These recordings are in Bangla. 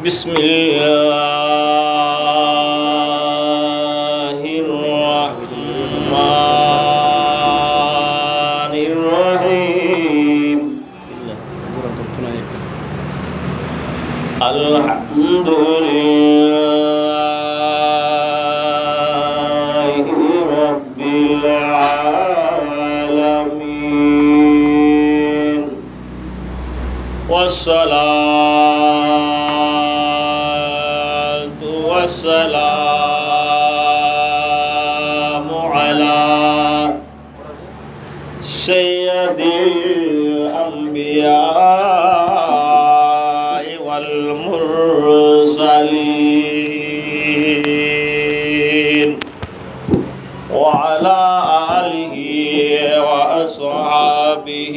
بسم الله الرحمن الرحيم الحمد لله رب العالمين والصلاة والسلام على سيد الأنبياء والمرسلين وعلى آله وأصحابه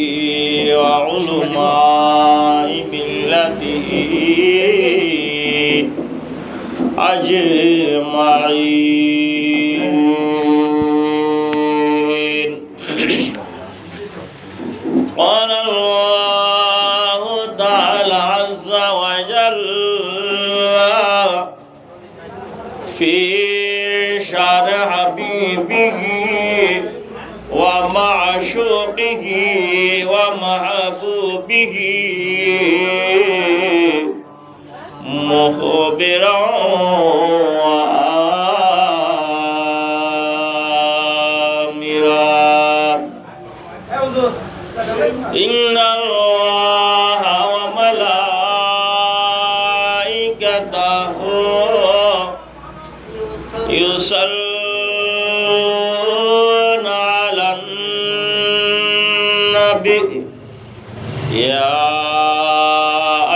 وعلماء ملته أجمعين. قال الله تعالى عز وجل في شأن حبيبه ومعشوقه ومحبوبه مخبرا وآمرا إن الله وملائكته يصلون على النبي يا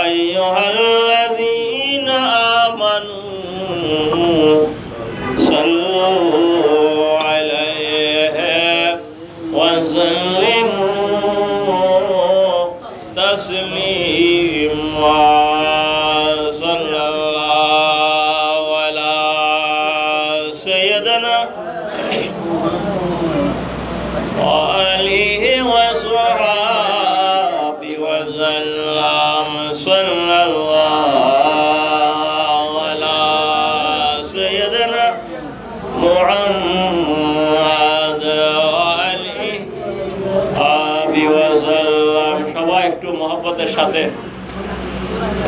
أيها الذين آمنوا صلوا عليه وسلموا تسليما. صلى الله على سيدنا وآله وصحبه وسلم. صلى الله على سيدنا محمد وآله وسلم. সবাই একটু মহব্বতের সাথে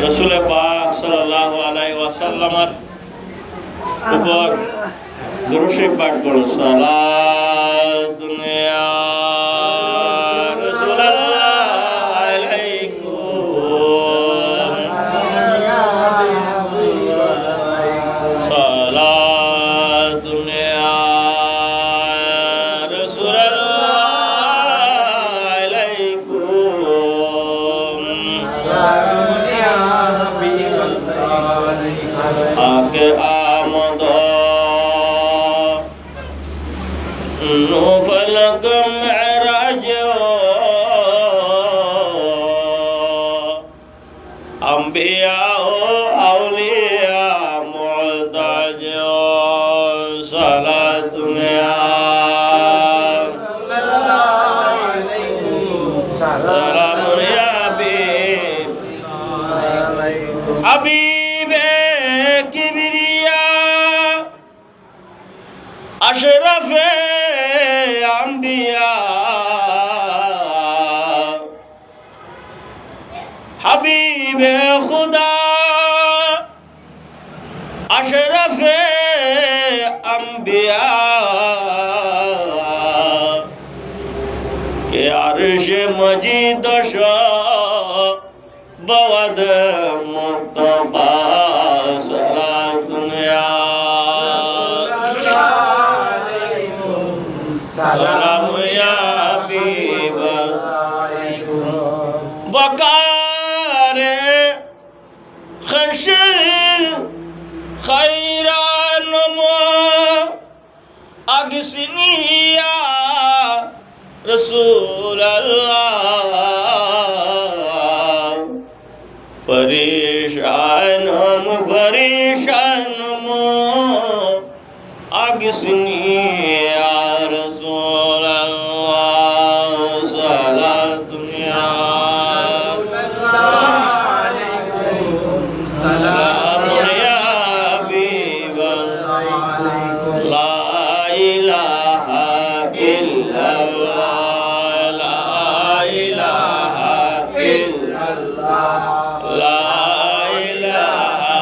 রাসূল পাক সাল্লাল্লাহু আলাইহি ওয়াসাল্লামের উপর দুরূদ শরীফ পাঠ করো। সালাতুন ইয়া রাসূলুল্লাহ আলাইকুম, সালাতুন ইয়া রাসূলুল্লাহ আলাইকুম, আকে আমদ فلك معراج أنبياء أولياء معتاج صلاة يا سلام يا حبيب حبيب كبرياء أشرف حبیب خدا اشرف انبیاء کے عرش مجید بود مصطفی صلاۃ یا سلام یا حبیب وقار خش خیران مو اگسنی یا رسول اللہ پریشان مو اگسنی یا رسول اللہ صلاۃ یا سلام illallah, la ilaha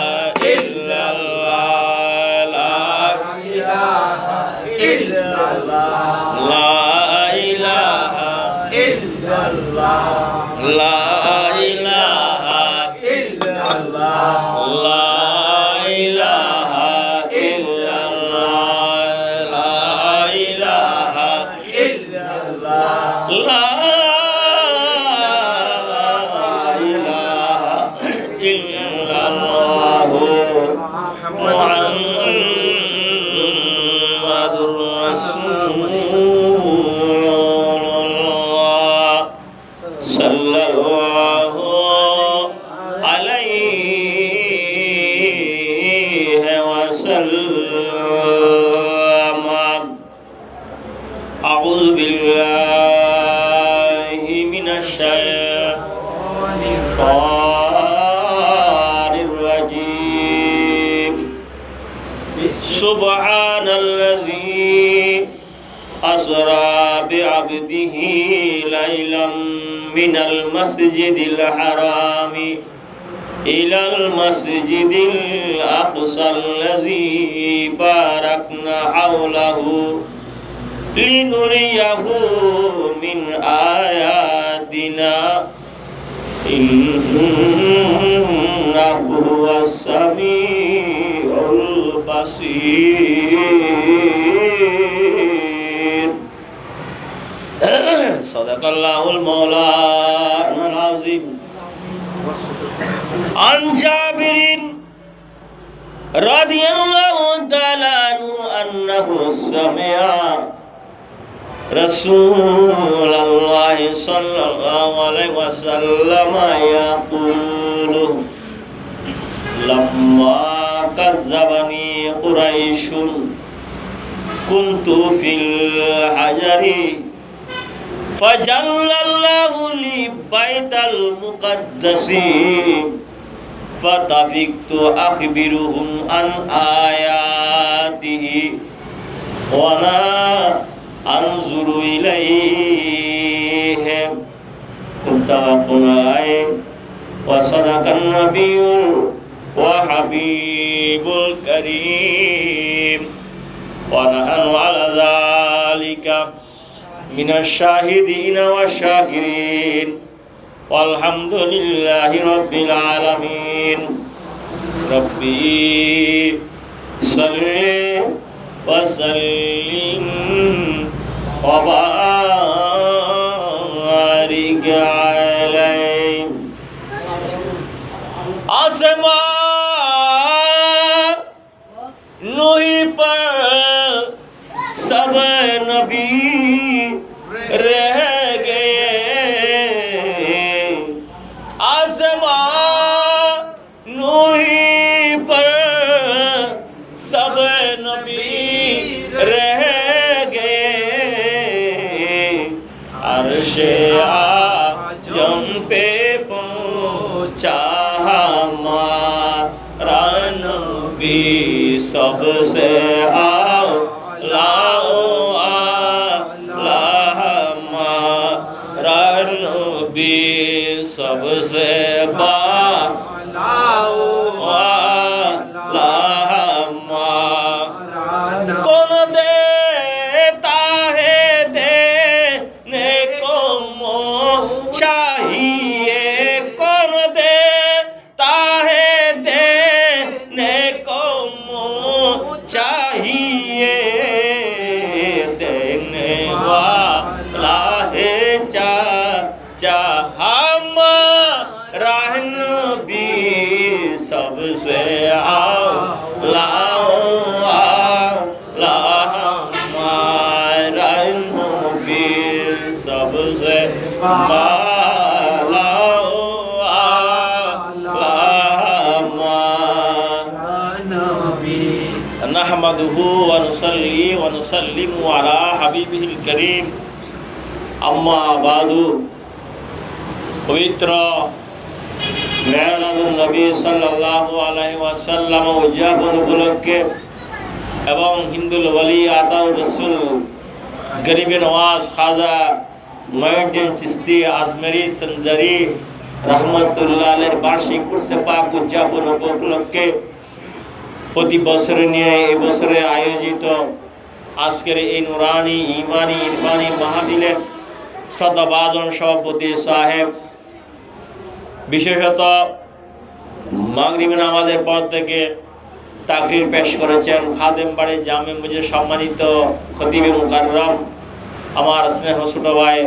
illallah, la ilaha illallah, la ilaha illallah, la ilaha illallah, la ilaha illallah, la ilaha illallah, la ilaha illallah, Muhammadur Rasulullah sallallahu alaihi wasallam. A'udzu billahi minasy syaithanir rajim. Subhanallazi asra bi'abdihi laylan minal masjidil harami ilal masjidil aqsal lazi barakna hawlahu linuriyahu min ayatina innahu was-sami'ul basir. Sadaqallahul maulanal azim. An Jabirin radhiyallahu ta'ala anhu sami'a Rasulullah sallallahu alaihi wasallam yaqulu lamma kazzabani Quraisyun kuntu fil hajari fajallallahu li baital muqaddasi fatafiktu akhbiruhum an ayatihi wa la anzuru ilaihim muttafaqun alaih wa sadaqan nabiyyul wa habibul karim wa nahnu ala zalika minasyahidina wasyakirin walhamdulillahi rabbil alamin. Rabbi salli wa sallim wa barik alaihi. आसमां नूही पर सब नबी रह गए, आसमां नूही पर सब नबी रह गए, अर्शे आजम पे पहुंचा हमारा नबी सबसे आला हमारा नबी सबसे बाला हमारा। कौन देता है देने को मोह चाहिए, कौन देता है देने को मोह चाहिए, देने वाला है चाचा हमारा नबी सबसे आला हमारा नबी सबसे आला नहमदुहु व नुसल्ली व नुसल्लिमु अला हबीबिहिल करीम। अम्मा बादु। पवित्र मेहराजुन नबी सल्लल्लाहु अलैहि वसल्लम उद्यापन उपलक्षे एवं हिंदुल वली आताउर रसूल गरीब नवाज खाजा मुइनुद्दीन चिश्ती आजमेरी संजारी রাহমাতুল্লাহ আলাইহির বার্ষিক উরসে পাক উদযাপন উপলক্ষে প্রতি বছরে নিয়ে এই বছরে আয়োজিত আজকের এই নুরানি ইমানি ইরফানি মাহফিলের শ্রদ্ধাভাজন সভাপতি সাহেব, বিশেষত মাগরিবের নামাজের পর থেকে তাকরির পেশ করেছেন খাদেম বাড়ি জামে মসজিদের সম্মানিত খতিবে মুকাররম আমার স্নেহ ছোট ভাই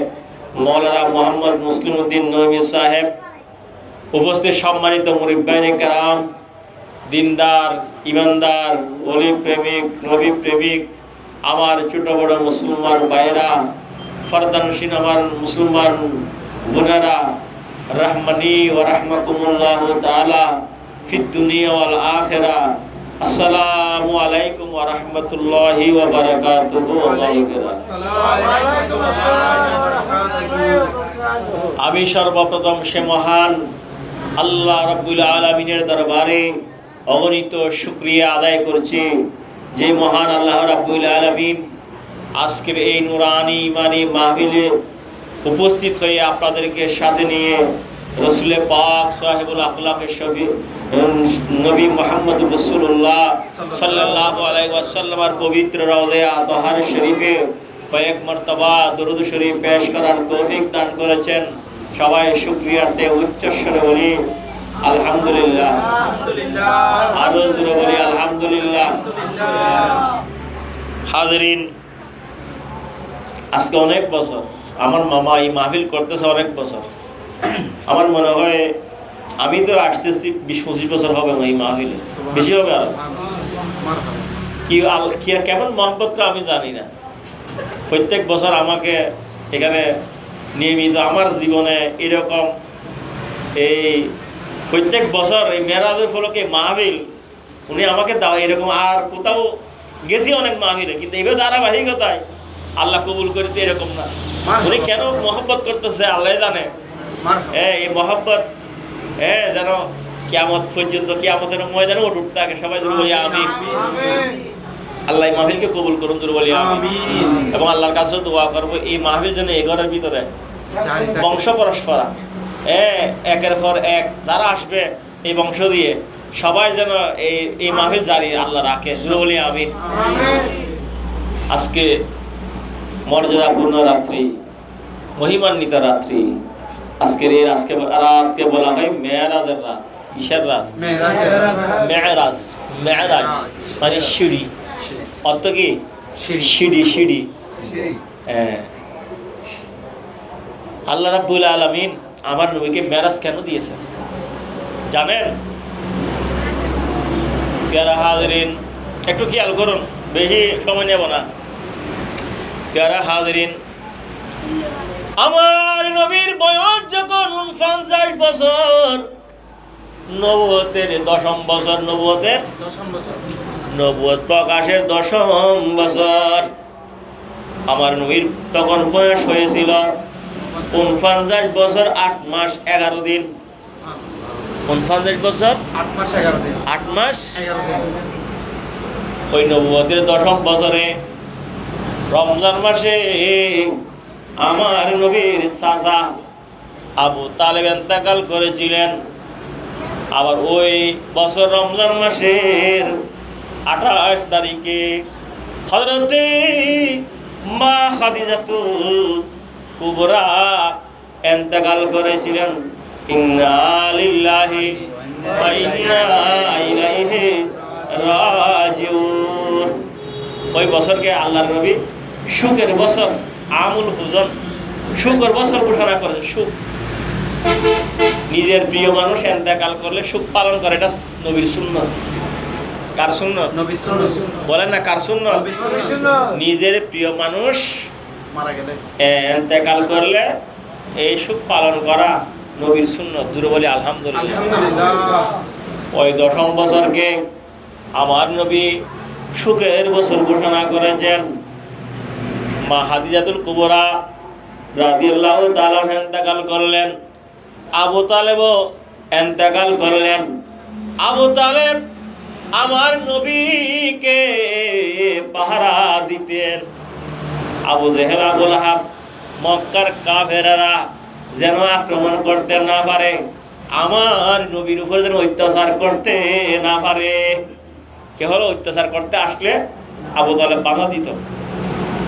মৌলানা মোহাম্মদ মুসলিম উদ্দিন নবী সাহেব, উপস্থিত সম্মানিত মুরিব্বাইনে কেরাম, দিনদার ইমানদার ওলি প্রেমিক নবী প্রেমিক আমার ছোট বড় মুসলমান ভাইয়েরা, ফরদানশীন আমার মুসলমান বোনেরা, রহমানি ওয়া রাহমাকুমুল্লাহু তাআলা ফিদ দুনিয়া ওয়াল আখিরা। আসসালামু আলাইকুম ওয়া রাহমাতুল্লাহি ওয়া বারাকাতুহু। আমি সর্বপ্রথম সে মহান আল্লাহ রাব্বুল আলামিনের দরবারে অগণিত শুকরিয়া আদায় করছি, যে মহান আল্লাহ রাব্বুল আলামিন আজকের এই নুরানি ইমানি মাহফিলে উপস্থিত হয়ে আপনাদেরকে সাথে নিয়ে রসুলে পাক সাহেবুল আখলাকের শফি নবী মুহাম্মদ রাসূলুল্লাহ সাল্লাল্লাহু আলাইহি ওয়াসাল্লামের পবিত্র রওজা তাহার শরীফে কয়েক মর্তবা দরুদ শরীফ পেশ করার তৌফিক দান করেছেন। সবাই শুকরিয়াতে উচ্চস্বরে বলি আলহামদুলিল্লাহ। আরো জোরে বলি আলহামদুলিল্লাহ। হাজরিন, আজকে অনেক বছর আমার মামা এই মাহফিল করতেছে, অনেক বছর। আমার মনে হয় আমি তো আসতেছি 20-25 বছর হবে এই মাহফিলে, বেশি হবে আর কি কেমন মহব্বতটা আমি জানি না। প্রত্যেক বছর আমাকে এখানে নিয়মিত আমার জীবনে এরকম এই প্রত্যেক বছর এই মেরাজের ফলকে মাহফিল উনি আমাকে দাও এরকম। আর কোথাও গেছি অনেক মাহফিলে, কিন্তু এইভাবে ধারাবাহিকতায় আল্লাহ কবুল করেছে এরকম না। উনি কেন মহব্বত করতেছে আল্লাহ জানে। এই মহব্বত যেন কিয়ামত পর্যন্ত, কিয়ামতের ময়দানে উঠতে থাকে। সবাই যেন বলি আমিন। আল্লাহ এই মাহফিলকে কবুল করুন, জোরে বলি আমিন। এবং আল্লাহর কাছে দোয়া করবো এই মাহফিল যেন এই ঘরের ভিতরে বংশ পরস্পরা একের পর এক যারা আসবে এই বংশ দিয়ে সবাই যেন এই মাহফিল জারি আল্লাহ রাখে, জোরে বলি আমিন। আজকে মর্যাদাপূর্ণ রাত্রি, মহিমান্বিত রাত্রি। আজকের এই রাতকে বলা হয় মেরাজের রাত। কিসের রাত? মেরাজ। মেরাজ মানে সিঁড়ি। অর্থ কি? সিঁড়ি। সিঁড়ি। আল্লাহ রাব্বুল আলামিন আমার নবীকে মেরাজ কেন দিয়েছেন জানেন? প্যারা হাজরিন, একটু খেয়াল করুন, বেশি সময় নেব না। প্যারা হাজরিন, আমার নবীর বয়স যখন 49 বছর, নবুয়তের 10ম বছর, নবুয়ত প্রকাশের 10ম বছর আমার নবীর তখন বয়স হয়েছিল 49 বছর 8 মাস 11 দিন। 49 বছর 8 মাস 11 দিন। 8 মাস 11 দিন। ওই নবুয়তের 10ম বছরে রমজান মাসে আমার নবীর চাচা আবু তালেব ইন্তেকাল করেছিলেন। আবার ওই বছর রমজান মাসের 28 তারিখে হযরতে মা খাদিজাতুল কুবরা ইন্তেকাল করেছিলেন। ইন্না লিল্লাহি ওয়া ইন্না ইলাইহি রাজিউন। ওই বছরকে আল্লাহর নবী সুখের বছর, আমুল হুজন, সুখের বছর ঘোষণা করে। সুখ, নিজের প্রিয় মানুষ ইন্তেকাল করলে সুখ পালন করে, এটা নবীর সুন্নাত। কার সুন্নাত? নবীর সুন্নাত। বলেন না কার সুন্নাত? নবীর সুন্নাত। নিজের প্রিয় মানুষ মারা গেলে ইন্তেকাল করলে এই সুখ পালন করা নবীর সুন্নাত। জোরে বলি আলহামদুলিল্লাহ। আলহামদুলিল্লাহ। ওই 10ম বছরকে আমার নবী সুখের বছর ঘোষণা করেছেন। মা খাদিজাতুল কুবরা রাদিয়াল্লাহু তাআলা ইন্তেকাল করলেন। আবু তালেবও ইন্তেকাল করলেন। আবু তালেব আমার নবীকে পাহারা দিতেন। আবু জেহেল, আবু লাহাব, মক্কার কাফেররা যেন আক্রমণ করতে না পারে, আমার নবীর উপর যেন অত্যাচার করতে না পারে। কে হলো অত্যাচার করতে আসলে আবু তালেব বাধা দিত।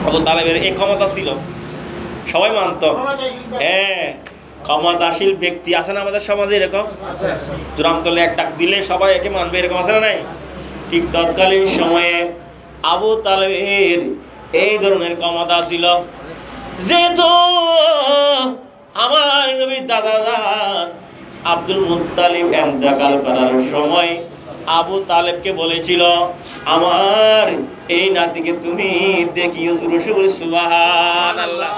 আবু তালেবের এই ক্ষমতা ছিল, সবাই মানত। হ্যাঁ, ক্ষমতাশীল ব্যক্তি আছে না আমাদের সমাজে এরকম, চূড়ান্তলে এক ডাক দিলে সবাই একে মানবে, এরকম আছে না নাই? ঠিক তৎকালীন সময়ে আবু তালেবের এই ধরনের ক্ষমতা ছিল। যেহেতু আমার নবীর দাদাজান আব্দুল মুত্তালিব ইন্তেকাল করার সময় আবু তালেবকে বলেছিল, আমার এই নাতিকে তুমি দেখিও। সুবহানাল্লাহ।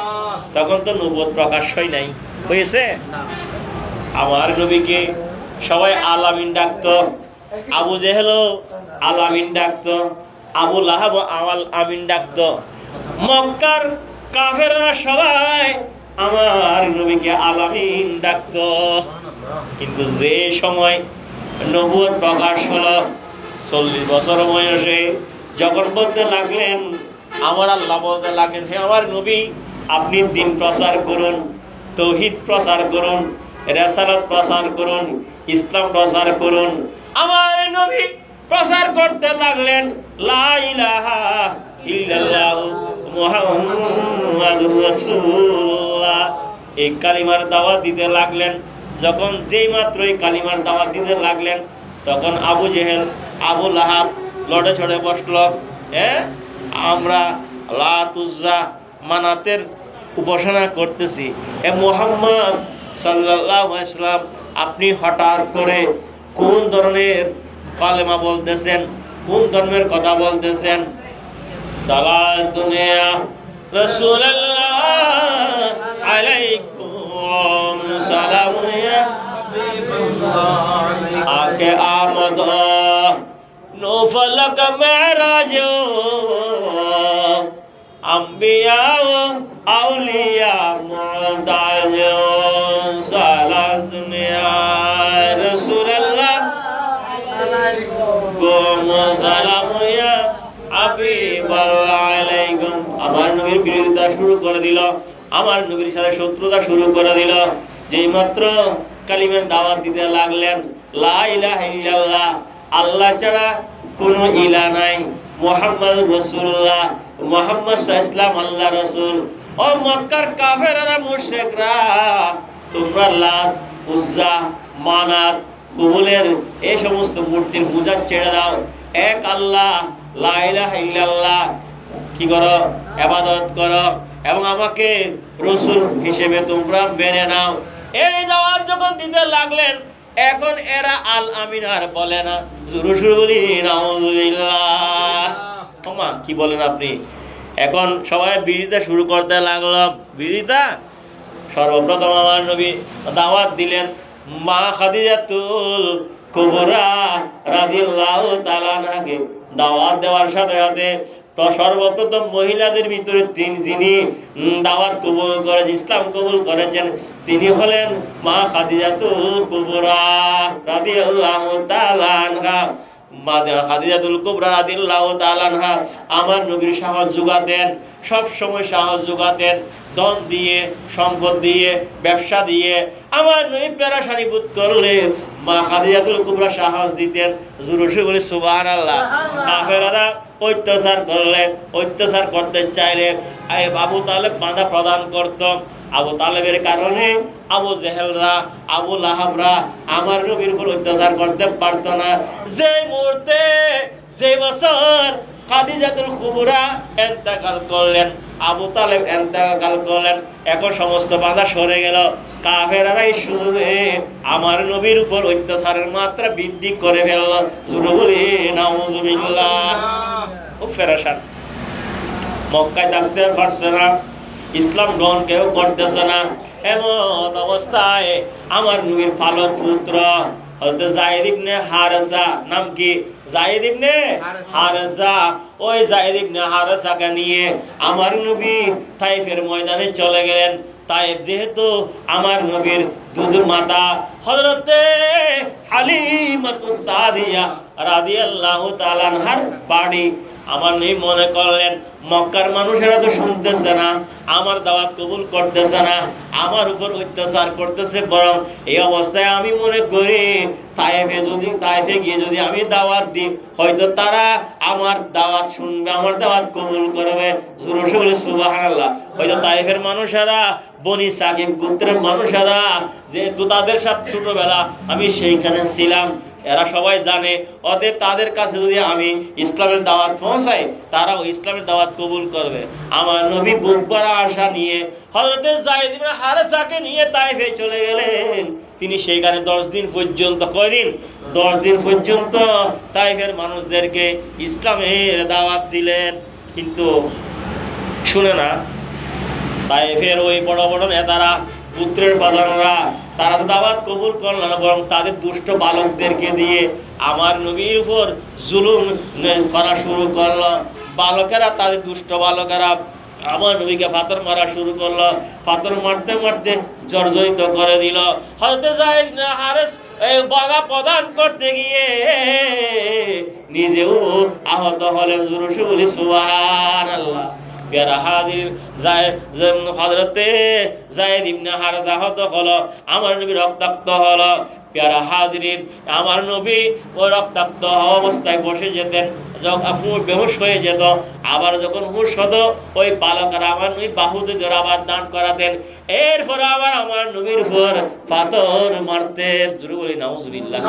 তখন তো নবুয়ত প্রকাশ হয় নাই, হয়েছে? আমার নবীকে সবাই আলামিন ডাকতো, আবু জেহেল আলামিন ডাকতো, আবু লাহাব আওয়াল আমিন ডাকতো, মক্কার কাফেররা সবাই আমার নবীকে আলামিন ডাকতো। কিন্তু যে সময় নবুয়ত প্রকাশ হলো, 40 বছর বয়সে যখন বলতে লাগলেন, আমার আল্লাহ বলতে লাগলেন, হে আমার নবী, আপনি দ্বীন প্রচার করুন, তাওহীদ প্রচার করুন, রিসালাত প্রচার করুন, ইসলাম প্রচার করুন। আমার নবী প্রচার করতে লাগলেন, লা ইলাহা ইল্লাল্লাহু মুহাম্মাদুর রাসূলুল্লাহ, এই কালিমার দাওয়াত দিতে লাগলেন। যখন যেই মাত্র এই কালিমার দাওয়াত দিতে লাগলেন, তখন আবু জেহেল, আবু লাহাব লড়ে ছড়ে বসলো। আমরা লাত, উজ্জা, মানাতের উপাসনা করতেছি, এ মুহাম্মদ সাল্লাল্লাহু আলাইহি ওয়াসাল্লাম আপনি হঠাৎ করে কোন ধরনের কালেমা বলতেছেন, কোন ধর্মের কথা বলতেছেন? সালাতুন ইয়া রাসূলুল্লাহ আলাইকুম সালামুন ইয়া হাবিবাল্লাহ আকে আমদ নফলক মেরাজ আম্বিয়া আউলিয়া মুতাজ সালাতুন ইয়া রাসূলুল্লাহ সালামুন ইয়া হাবিবাল্লাহ আলাইকুম। আমার নবীর বিরোধিতা শুরু করে দিল, আমার নবীর সাথে শত্রুতা শুরু করে দিল। যেই মাত্র কালিমার দাওয়াত দিতে লাগলেন, লা ইলাহা ইল্লাল্লাহ, আল্লাহ ছাড়া কোনো ইলাহ নাই, মুহাম্মাদুর রাসূলুল্লাহ, মুহাম্মদ সাল্লাল্লাহু আলাইহি ওয়াসাল্লাম আল্লাহর রাসূল। ও মক্কার কাফেররা, মুশরিকরা, তোমরা লাত, উজ্জা, মানাত, কুবুলের এই সমস্ত মূর্তির পূজা ছেড়ে দাও, এক আল্লাহ লা ইলাহা ইল্লাল্লাহ কি করো, ইবাদত করো, এবং আমাকে রাসূল হিসেবে তোমরা মেনে নাও। এই দাওয়াত যখন দিতে লাগলেন, এখন এরা আল আমিন আর বলে না, জোরে জোরে বলি নাউযুবিল্লাহ। ওমা কি বলেন আপনি? এখন সবাই বিরোধিতা শুরু করতে লাগলো। বিরোধিতা সর্বপ্রথম আমার নবী দাওয়াত দিলেন মা খাদিজাতুল কুবরা রাদিয়াল্লাহু তাআলা আনহাকে। দাওয়াত দেওয়ার সাথে সাথে তো সর্বপ্রথম মহিলাদের ভিতরে যিনি দাওয়াত কবুল করে, ইসলাম কবুল করেছেন, তিনি হলেন মা খাদিজাতুল কুবরা রাদিয়াল্লাহু তাআলা আনহা। মা খাদিজাতুল কুবরা রাদিয়াল্লাহু তাআলা আনহা আমার নবীর সাহস যোগাতেন, সব সময় সাহস যোগাতেন, ধন দিয়ে, সম্পদ দিয়ে, ব্যবসা দিয়ে। আমার নবী পেরেশানি বোধ করলে মা খাদিজাতুল কুবরা সাহস দিতেন। জোরে বলে সুবহানাল্লাহ। কাফেররা অত্যাচার করলে, অত্যাচার করতে চাইলে আবু তালেব বাধা প্রদান করত। আবু তালেবের কারণে আবু জেহেলরা, আবু লাহাবরা আমার নবীর উপর অত্যাচার করতে পারত না। যে মুহূর্তে, যে বছর খাদিজাতুল কুবরা ইন্তেকাল করলেন, আবু তালেব ইন্তেকাল করলেন, এখন সমস্ত বাধা সরে গেল। কাফেররাই শুরু আমার নবীর উপর অত্যাচারের মাত্রা বৃদ্ধি করে ফেলল। জোরে বলি নাউযুবিল্লাহ। খুব পেরেশান, মক্কায় থাকতে পারছে না, ইসলাম গ্রহণ কেউ করতেছে না। এমন অবস্থায় আমার নবীর পালক পুত্র হযরত যায়েদ ইবনে হারেসা, নাম কি? যায়েদ ইবনে হারেসা। ওই যায়েদ ইবনে হারেসাকে নিয়ে আমার নবী তাইফের ময়দানে চলে গেলেন। তাইফ যেহেতু আমার নবীর দুধ মাতা হযরতে হালিমাতুস সাদিয়া রাদিয়াল্লাহু তাআলা আনহার বাড়ি। আমার নবী মনে করলেন মক্কার মানুষেরা তো শুনতেছে না, আমার দাওয়াত কবুল করতেছে না, আমার উপর অত্যাচার করতেছে, বরং এই অবস্থায় আমি মনে করি তায়েফে গিয়ে যদি আমি দাওয়াত দিই, হয়তো তারা আমার দাওয়াত শুনবে, আমার দাওয়াত কবুল করবে। জোরে বলে সুবহানাল্লাহ। হয়তো তায়েফের মানুষেরা, বনি সাকিব গোত্রের মানুষেরা, যেহেতু তাদের সাথে ছোটবেলা আমি সেইখানে ছিলাম, এরা সবাই জানে, অতএব তাদের কাছে যদি আমি ইসলামের দাওয়াত পৌঁছাই, তারাও ইসলামের দাওয়াত কবুল করবে। আমার নবী বুক ভরা আশা নিয়ে হযরতে যায়েদ ইবনে হারেসাকে নিয়ে তায়েফে চলে গেলেন। তিনি সেইখানে 10 দিন পর্যন্ত, কয়দিন? 10 দিন পর্যন্ত তায়েফের মানুষদেরকে ইসলামের দাওয়াত দিলেন। কিন্তু শুনে না, তায়েফের ওই বড় বড় নেতারা, পুত্রের প্রধানরা, তারা তো দাওয়াত কবুল করল না, বরং তাদের দুষ্ট বালকদেরকে দিয়ে আমার নবীর উপর জুলুম করা শুরু করলো। বালকেরা, তাদের দুষ্ট বালকেরা আমার নবীকে পাথর মারা শুরু করলো। পাথর মারতে মারতে জর্জরিত করে দিল। হযরত যায়েদ ইবনে হারেস এই বাগা প্রদান করতে গিয়ে নিজেও আহত হলেন। জোরে বলি সুবহানাল্লাহ। প্যারা হাজির হযরতে যায়েদ ইবনে হারেসা আহত হলো, আমার নবী রক্তাক্ত হলো। প্যারা হাজিরিন, আমার নবী ওই রক্তাক্ত অবস্থায় বসে যেতেন, যখন বেহুশ হয়ে যেত, আবার যখন হুশ হতো, ওই বালকেরা আমার নবী বাহুতে ধরে আবার দান করাতেন। এরপর আবার আমার নবীর উপর পাথর মারতেন। জোরে বলি নাউজুবিল্লাহ।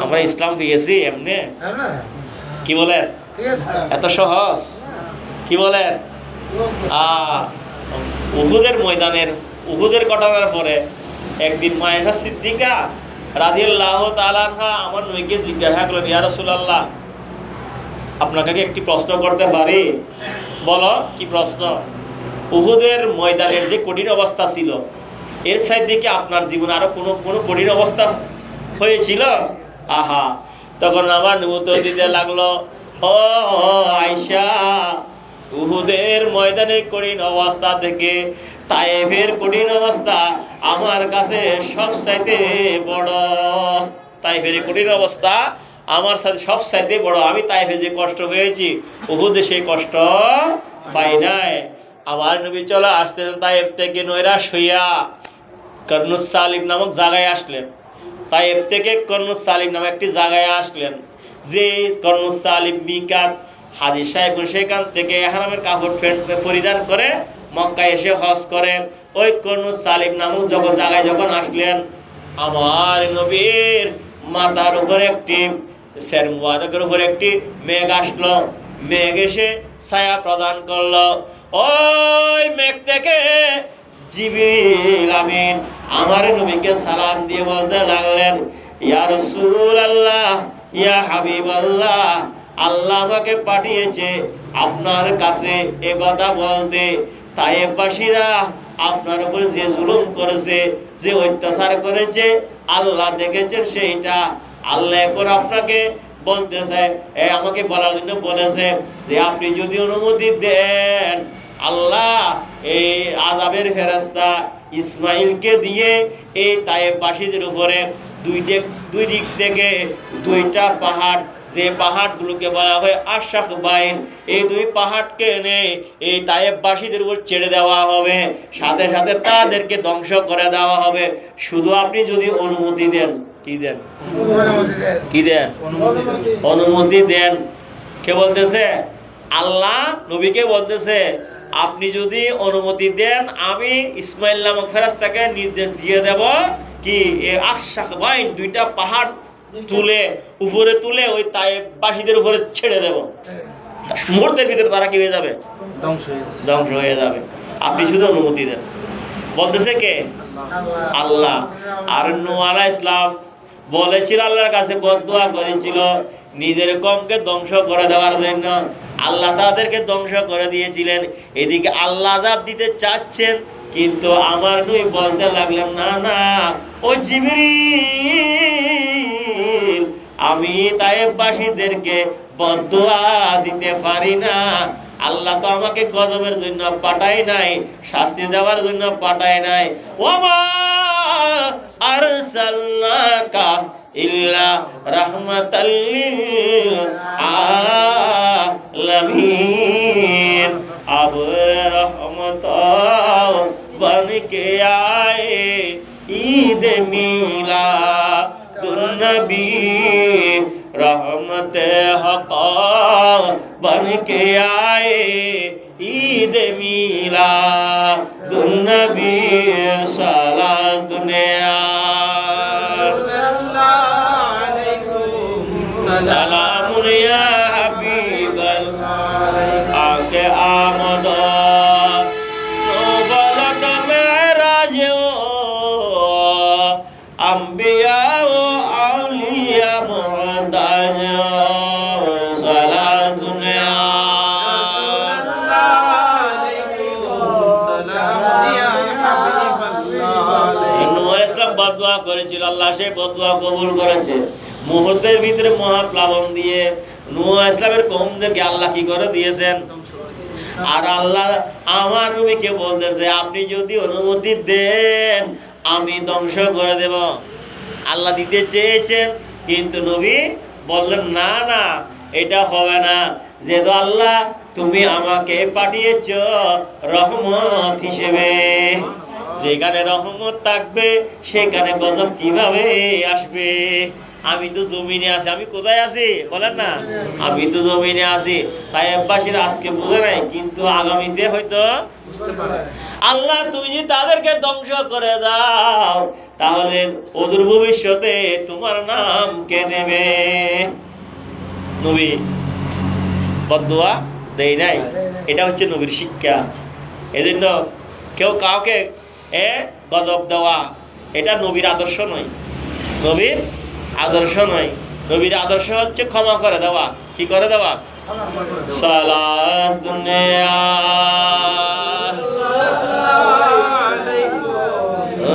আমরা ইসলাম পেয়েছি এমনি? কি বলেন? এত সহজ? কি বলেন? উহুদের ময়দানের, উহুদের ঘটনার পরে একদিন মা আয়েশা সিদ্দিকা রাদিয়াল্লাহু তাআলা আনহা আমার নবীকে জিজ্ঞাসা করলেন, ইয়া রাসূলুল্লাহ, আপনাকে কি একটি প্রশ্ন করতে পারি? বলো, কি প্রশ্ন? উহুদের ময়দানের যে কঠিন অবস্থা ছিল, এর সাইড দিকে আপনার জীবনে আরো কোনো কঠিন অবস্থা হয়েছিল? আহা, তখন আমার নবী উত্তর দিতে লাগলো, ও আয়েশা, উহুদের ময়দানের কঠিন অবস্থা থেকে তায়েফের কঠিন অবস্থা আমার কাছে সবচাইতে বড়। তায়েফের কঠিন অবস্থা আমার সাথে সবচাইতে বড়। আমি তায়েফে যে কষ্ট পেয়েছি, উহুদে সেই কষ্ট পাই নাই। আমার নবী চলে আসতেন তায়েফ থেকে নৈরাশ হইয়া কর্নুস সালিম নামক জায়গায় আসলেন। তায়েফ থেকে কর্নুস সালিম নামক একটি জায়গায় আসলেন, যে কর্নুস সালিম মিকাত। হাজী সাহেব সেখান থেকে ইহরামের কাপড় পরিধান করে মক্কায় এসে হজ করেন। ওই কর্নুস সালিম নামক জায়গায় যখন আসলেন, আমার নবীর মাথার উপরে একটি সের মুবারকের উপরে একটি মেঘ আসলো। মেঘ এসে ছায়া প্রদান করলো। ওই মেঘ থেকে জিবরিল আমিন আমার নবীকে সালাম দিয়ে বলতে লাগলেন, ইয়া রাসূলুল্লাহ, ইয়া হাবিবাল্লাহ, আল্লাহ আমাকে পাঠিয়েছে আপনার কাছে এ কথা বলতে। তায়েফবাসীরা আপনার উপরে যে জুলুম করেছে, যে অত্যাচার করেছে, আল্লাহ দেখেছেন সেইটা। আল্লাহ এখন আপনাকে বলতেছে, আমাকে বলার জন্য বলেছে যে আপনি যদি অনুমতি দেন, আল্লাহ এই আযাবের ফেরেশতা ইসমাইলকে দিয়ে এই তায়েফবাসীদের উপরে দুই দিক থেকে দুইটা পাহাড়, যে পাহাড়গুলোকে বলা হয় আশাক বাইন, এই দুই পাহাড়কে এনে এই তায়েফবাসীদের উপর ছেড়ে দেওয়া হবে, সাথে সাথে তাদেরকে ধ্বংস করে দেওয়া হবে, শুধু আপনি যদি অনুমতি দেন। কি দেন? কি দেন? অনুমতি দেন। কে বলতেছে? আল্লাহ নবীকে বলতেছে, আপনি যদি অনুমতি দেন, আমি ইসমাইল নামক ফেরেশতাকে নির্দেশ দিয়ে দেব কি আশাক বাইন, দুইটা পাহাড় উপরে তুলে ওই তায়েফবাসীদের উপরে ছেড়ে দেব। মুহূর্তের ভিতরে তারা কি হয়ে যাবে? ধ্বংস হয়ে যাবে। আপনি শুধু অনুমতি দেন। বলতেছে কে? আল্লাহ। আর নূহ আলাইহিস সালাম বলেছিল, আল্লাহর কাছে বদদুয়া করেছিল নিজের কওমকে ধ্বংস করে দেওয়ার জন্য। আল্লাহ তাদেরকে ধ্বংস করে দিয়েছিলেন। এদিকে আল্লাহ আযাব দিতে চাচ্ছেন, কিন্তু আমার নবী বলতে লাগলেন, না না ও জিবরিল, আমি তায়েফবাসীদেরকে বদদুয়া দিতে পারি না। আল্লাহ তো আমাকে গজবের জন্য পাঠায় নাই, শাস্তি দেওয়ার জন্য পাঠায় নাই। ওমা আরসালনাকা ইল্লা রাহমাতাল লিল आलमीन अब रहमत बन के आए ईद मिलादुन्नबी रहमत हक़ बन के आए ईद मिलादुन्नबी सलात दुनिया सलाम या हबीबल आके आमद नौबत मेराज अंबिया औलिया मुहताज सलात दुनिया বদদোয়া করেছিল, আল্লাহ সেই বদদোয়া কবুল করেছে। মুহূর্তের ভিতরে মহাপ্লাবন দিয়ে নূহ ইসলামের কওমদেরকে আল্লাহ কি করে দিয়েছেন। আর আল্লাহ আমার নবীকে বলতেছে আপনি যদি অনুমতি দেন আমি ধ্বংস করে দেব। আল্লাহ দিতে চেয়েছেন কিন্তু নবী বললেন না না এটা হবে না, যেহেতু আল্লাহ তুমি আমাকে পাঠিয়েছ রহমত হিসেবে, যেখানে রহমত থাকবে সেখানে গজব কিভাবে আসবে। আমি তো জমিনে আছি, আমি কোথায় আছি বলেন না, আমি তো জমিনে আছি। তাই আব্বাসীরা আজকে বুঝে নাই কিন্তু আগামীতে হয়তো আল্লাহ তুমি যদি তাদেরকে ধ্বংস করে দাও তাহলে অদূর ভবিষ্যতে তোমার নাম কে নেবে। নবী বদদুয়া দেয় নাই, এটা হচ্ছে নবীর শিক্ষা। এজন্য কেউ কাউকে গজব দেওয়া এটা নবীর আদর্শ নয়, নবীর আদর্শ নয়। নবীর আদর্শ হচ্ছে ক্ষমা করে দেওয়া। কি করে দেওয়া? সালাত দুনিয়া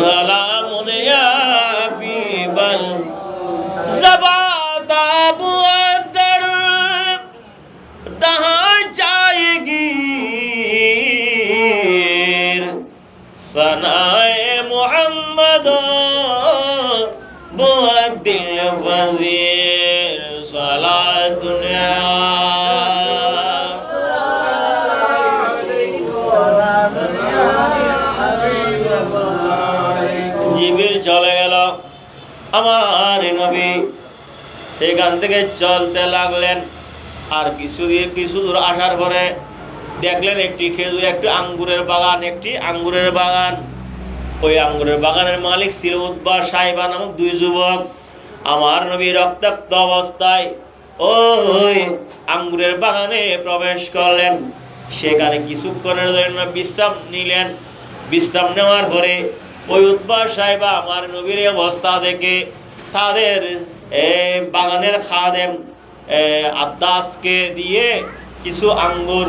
সালামুন ইয়া হাবিবাল ज़बात मुअद्दर तहाँ जाएगी सनाए मोहम्मद मुअद्दिल वज़ीर सलात दुनिया জিবরিল চলে গেল। আমার নবী এখান থেকে চলতে লাগলেন। আর কিছু দূর আসার পরে দেখলেন একটি আঙ্গুরের বাগান। ওই আঙ্গুরের বাগানের মালিক ছিল উতবা সাইবা নামক দুই যুবক। আমার নবী রক্তাক্ত অবস্থায় ওই আঙ্গুরের বাগানে প্রবেশ করলেন। সেখানে কিছুক্ষণের জন্য বিশ্রাম নিলেন। বিশ্রাম নেওয়ার পরে ওই উতবা সাইবা আমার নবীর অবস্থা দেখে তাদের বাগানের খাদেম আদ্দাসকে দিয়ে কিছু আঙ্গুর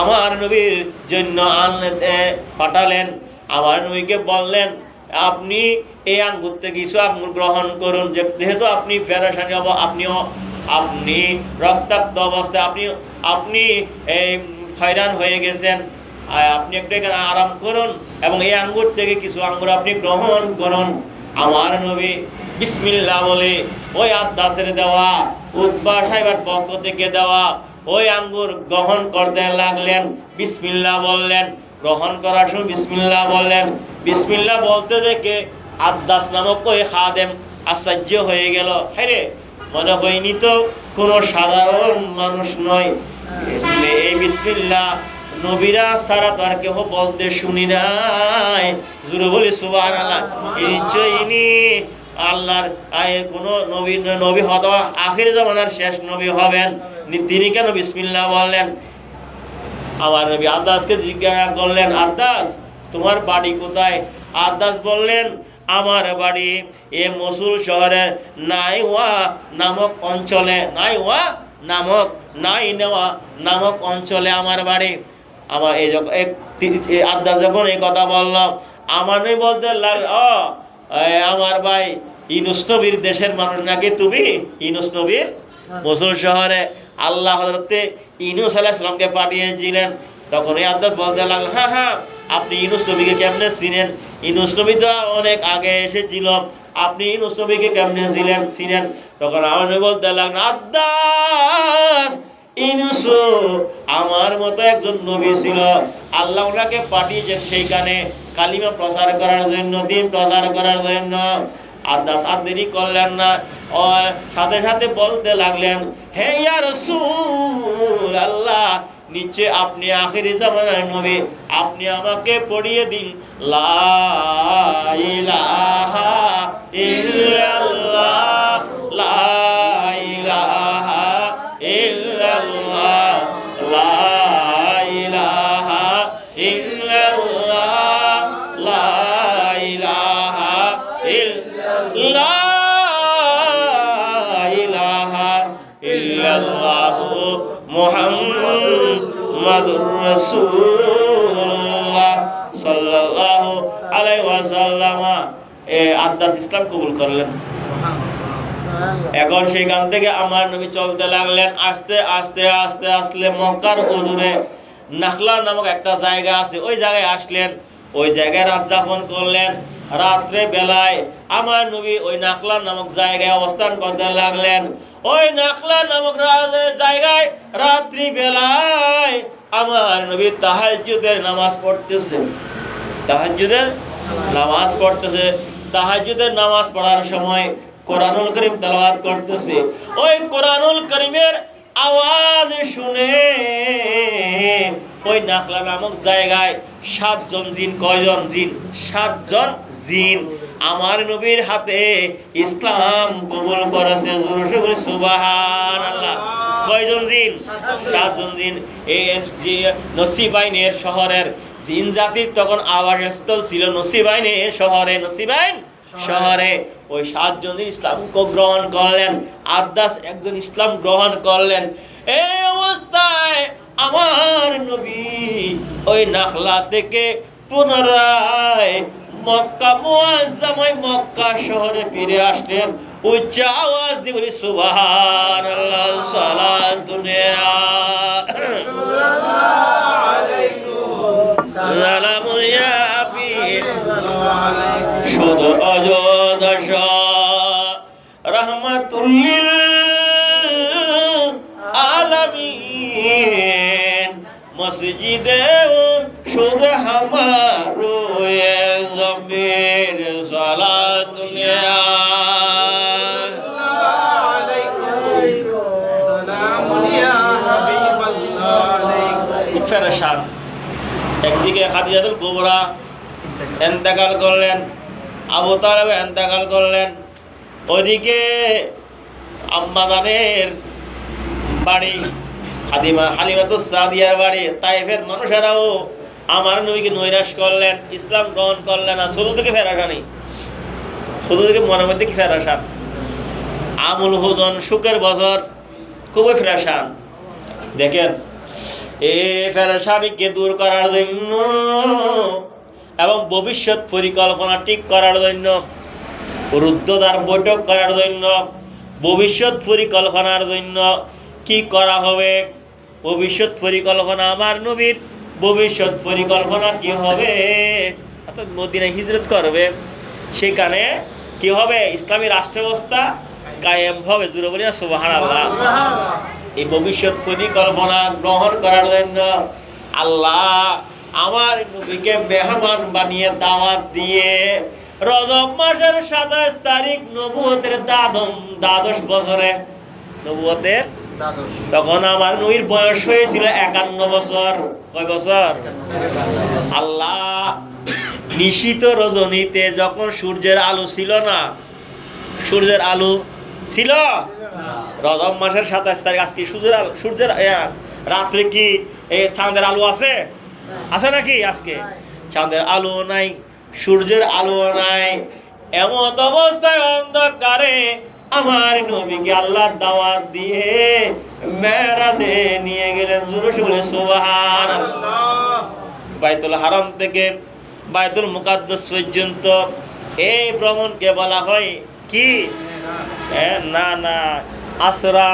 আমার নবীর জন্য পাঠালেন। আমার নবীকে বললেন আপনি এই আঙ্গুর থেকে কিছু আঙ্গুর গ্রহণ করুন, যেহেতু আপনি পেরেশানি আপনি রক্তাক্ত অবস্থায় আপনি হয়রান হয়ে গেছেন, আপনি একটু এখানে আরাম করুন এবং এই আঙ্গুর থেকে কিছু আঙ্গুর আপনি গ্রহণ করুন। আমার নবী বিসমিল্লাহ বলে ওই আদ্দাসের দেওয়া উতবা সাহেবের পক্ষ থেকে দেওয়া ওই আঙ্গুর গ্রহণ করতে লাগলেন। বিসমিল্লাহ বললেন, গ্রহণ করার সময় বিসমিল্লাহ বললেন। বিসমিল্লাহ বলতে দেখে আদ্দাস নামক ওই খাদেম আশ্চর্য হয়ে গেল। হ্যাঁ মনে হয়নি তো কোনো সাধারণ মানুষ নয়, এই বিসমিল্লাহ নবীরা সারা তো আর কেউ বলতে শুনি নাই। জুড়ে বলি সুবহানাল্লাহ। ইনি আল্লাহর কোনো নবী হয়তো আখির জামানার শেষ নবী হবেন, তিনি কেন বিসমিল্লাহ বললেন? আমার নবী আদ্দাসকে জিজ্ঞাসা করলেন আদ্দাস তোমার বাড়ি কোথায়? আদ্দাস বললেন আমার বাড়ি এ মসুল শহরের নাইওয়া নামক অঞ্চলে, নাইনেওয়া নামক অঞ্চলে আমার বাড়ি। আমার আদ্দাস যখন এই কথা বলল আমার নবী বলতে লাগল আমার ভাই ইউনূস নবীর দেশের মানুষ নাকি তুমি? ইউনূস নবীর মসুল শহরে আল্লাহ হযরতে ইউনূস আলাইহিস সালামকে পাঠিয়েছিলেন। তখন এই আদ্দাস বলতে লাগল হ্যাঁ আপনি ইউনূস নবীকে কেমনে চিনেন? ইউনূস নবী তো অনেক আগে এসেছিল, আপনি ইউনূস নবীকে কেমনে চিনেন? তখন আমার নবী বলতে লাগলেন আদ্দাস ইউসুফ আমার মতো একজন নবী ছিল, আল্লাহ ওনাকে পাঠিয়েছেন সেইখানে কালিমা প্রচার করার জন্য, দিন প্রচার করার জন্য। আর দেরি করলেন না, সাথে সাথে বলতে লাগলেন, হে ইয়া রাসূল আল্লাহ, নিচে আপনি আখিরি জামানার নবী, আপনি আমাকে পড়িয়ে দিন লা ইলাহা ইল্লাল্লাহ, লা ইলাহা ইল্লাল্লাহ, লা ইলাহা ইল্লাল্লাহ, লা ইলাহা ইল্লাল্লাহ মুহাম্মাদুর রাসূলুল্লাহ সাল্লাল্লাহু আলাইহি ওয়াসাল্লাম আদাস ইসলাম কবুল করলেন। এখন সেইখান থেকে আমার নবী চলতে লাগলেন, আস্তে আস্তে আস্তে আস্তে মক্কার অদূরে নাখলা নামক একটা জায়গা আছে, ওই জায়গায় আসলেন, ওই জায়গায় রাত যাপন করলেন। রাত্রে বেলায় আমার নবী ওই নাখলা নামক জায়গায় অবস্থান করতে লাগলেন। ওই নাখলা নামক জায়গায় রাত্রি বেলায় আমার নবী তাহাজ্জুদের নামাজ পড়তেছে, তাহাজ্জুদের নামাজ পড়তেছে। তাহাজ্জুদের নামাজ পড়ার সময় কোরআনুল কারীম তেলাওয়াত করতেছে। ওই কোরআনুল কারীমের আওয়াজ শুনে ওই নাখলা নামক জায়গায় 7 জন জিন, কয়জন জিন? 7 জন জিন আমার নবীর হাতে ইসলাম কবুল করেছে। জোরে বলি সুবহানাল্লাহ। কয়জন জিন? 7 জন জিন। এই যে নসিবাইনের শহরের জিন জাতির তখন আবাসস্থল ছিল নসিবাইনের শহরে, নসিবাইন শহরে ওই 7 জন ইসলাম গ্রহণ করলেন। আদাস একজন ইসলাম গ্রহণ করলেন। এই অবস্থায় আমার নবী ওই নাখলা থেকে পুনরায় মক্কা মুআজ্জামায় মক্কা শহরে ফিরে আসলেন। উচ্চ আওয়াজ দিয়ে বলি সুবহানাল্লাহ। সালাতুন সালামুন ইয়া হাবিব শুধু অযোধ্যাস রাহমাতুল লিল আলামিন মসজিদে শুধু হামারো জমির সালাতুন ইয়া সালামুন ইয়া হাবিবাল্লাহ। ফেরেশান একদিকে খাদিজাতুল কুবরা ইন্তেকাল করলেন, আবু তালেব ইন্তেকাল করলেন, ওইদিকে আম্মা জানের বাড়ি হালিমাতুস সাদিয়ার বাড়ি তায়েফের মানুষেরাও আমার নবীকে নৈরাশ করলেন, ইসলাম গ্রহণ করলেন না। শুরু থেকে ফেরাসানি, শুরু থেকে মনের মধ্যে কি ফেরাসান। আমুল হুজন সুখের বছর, খুবই ফেরাসান। দেখেন এই ফেরাসানিকে দূর করার জন্য এবং ভবিষ্যৎ পরিকল্পনা ঠিক করার জন্য, রুদ্ধদ্বার বৈঠক করার জন্য, ভবিষ্যৎ পরিকল্পনার জন্য কি করা হবে, ভবিষ্যৎ পরিকল্পনা আমার নবীর ভবিষ্যৎ পরিকল্পনা কি হবে, অর্থাৎ মদিনায় হিজরত করবে, সেখানে কি হবে, ইসলামী রাষ্ট্র ব্যবস্থা কায়েম হবে। জোরে বলি না সুবহানাল্লাহ। এই ভবিষ্যৎ পরিকল্পনা গ্রহণ করার জন্য আল্লাহ আমার নবীকে মেহমান বানিয়ে দাওয়াত দিয়ে রজব মাসের 27 তারিখ নবুয়তের দ্বাদশ বছরে, নবুয়তের তখন আমার নবীর বয়স হয়েছিল 51 বছর। কয় বছর? আল্লাহ নিশিত রজনীতে যখন সূর্যের আলো ছিল না, সূর্যের আলো ছিল রজব মাসের 27 তারিখ, আজকে সূর্যের রাত্রে কি চাঁদের আলো আছে? আছে নাকি? আজকে চাঁদের আলো নাই, সূর্যের আলো নাই। এমন অবস্থায় অন্ধকারে আমার নবীকে আল্লাহ দাওয়াত দিয়ে মেরাজে নিয়ে গেলেন। জোরে বলে সুবহানাল্লাহ। বাইতুল হারাম থেকে বাইতুল মুকাদ্দাস পর্যন্ত এই ভ্রমণকে বলা হয় কি? না না, আসরা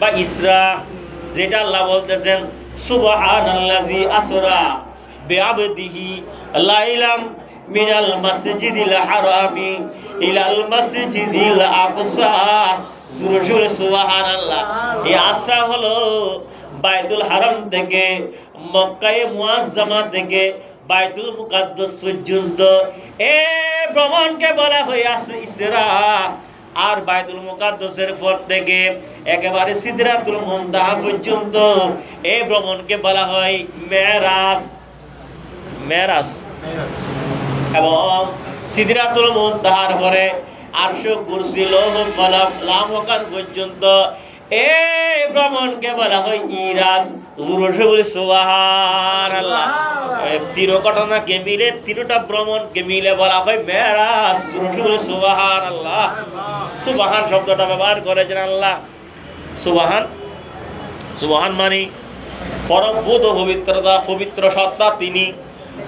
বা ইসরা, যেটা আল্লাহ বলতেছেন সুবহানাল্লাযী আসরা বিআবদিহি লাইলাম মিনাল মাসজিদিল হারামি ইলাল মাসজিদিল আকসা। জোরে জোরে সুবহানাল্লাহ। এই আসরা হলো বাইতুল হারাম থেকে মক্কায়ে মুআজ্জামা থেকে বাইতুল মুকাদ্দাস পর্যন্ত এই ভ্রমণকে বলা হয় ইসরা। আর বাইতুল মুকাদ্দাসের পর থেকে একেবারে সিদরাতুল মুনতাহা পর্যন্ত এই ভ্রমণকে বলা হয় মেরাজ। মেরাজ। এবং সিদরাতুল মুনতাহার পরে আরশ, কুরসি, লৌহ, কলম, লাম ওয়াকান পর্যন্ত এই ভ্রমণকে বলা হয় ইরাজ। জোরে বলি সুবহানাল্লাহ। তিন ঘটনাকে মিলে, তিনটা ভ্রমণকে মিলে বলা হয় মেরাজ। জোরে বলি সুবহানাল্লাহ। সুবহান শব্দটা ব্যবহার করেছেন আল্লাহ। সুবহান, সুবহান মানে পরম পূত পবিত্রতা, পবিত্র সত্তা তিনি,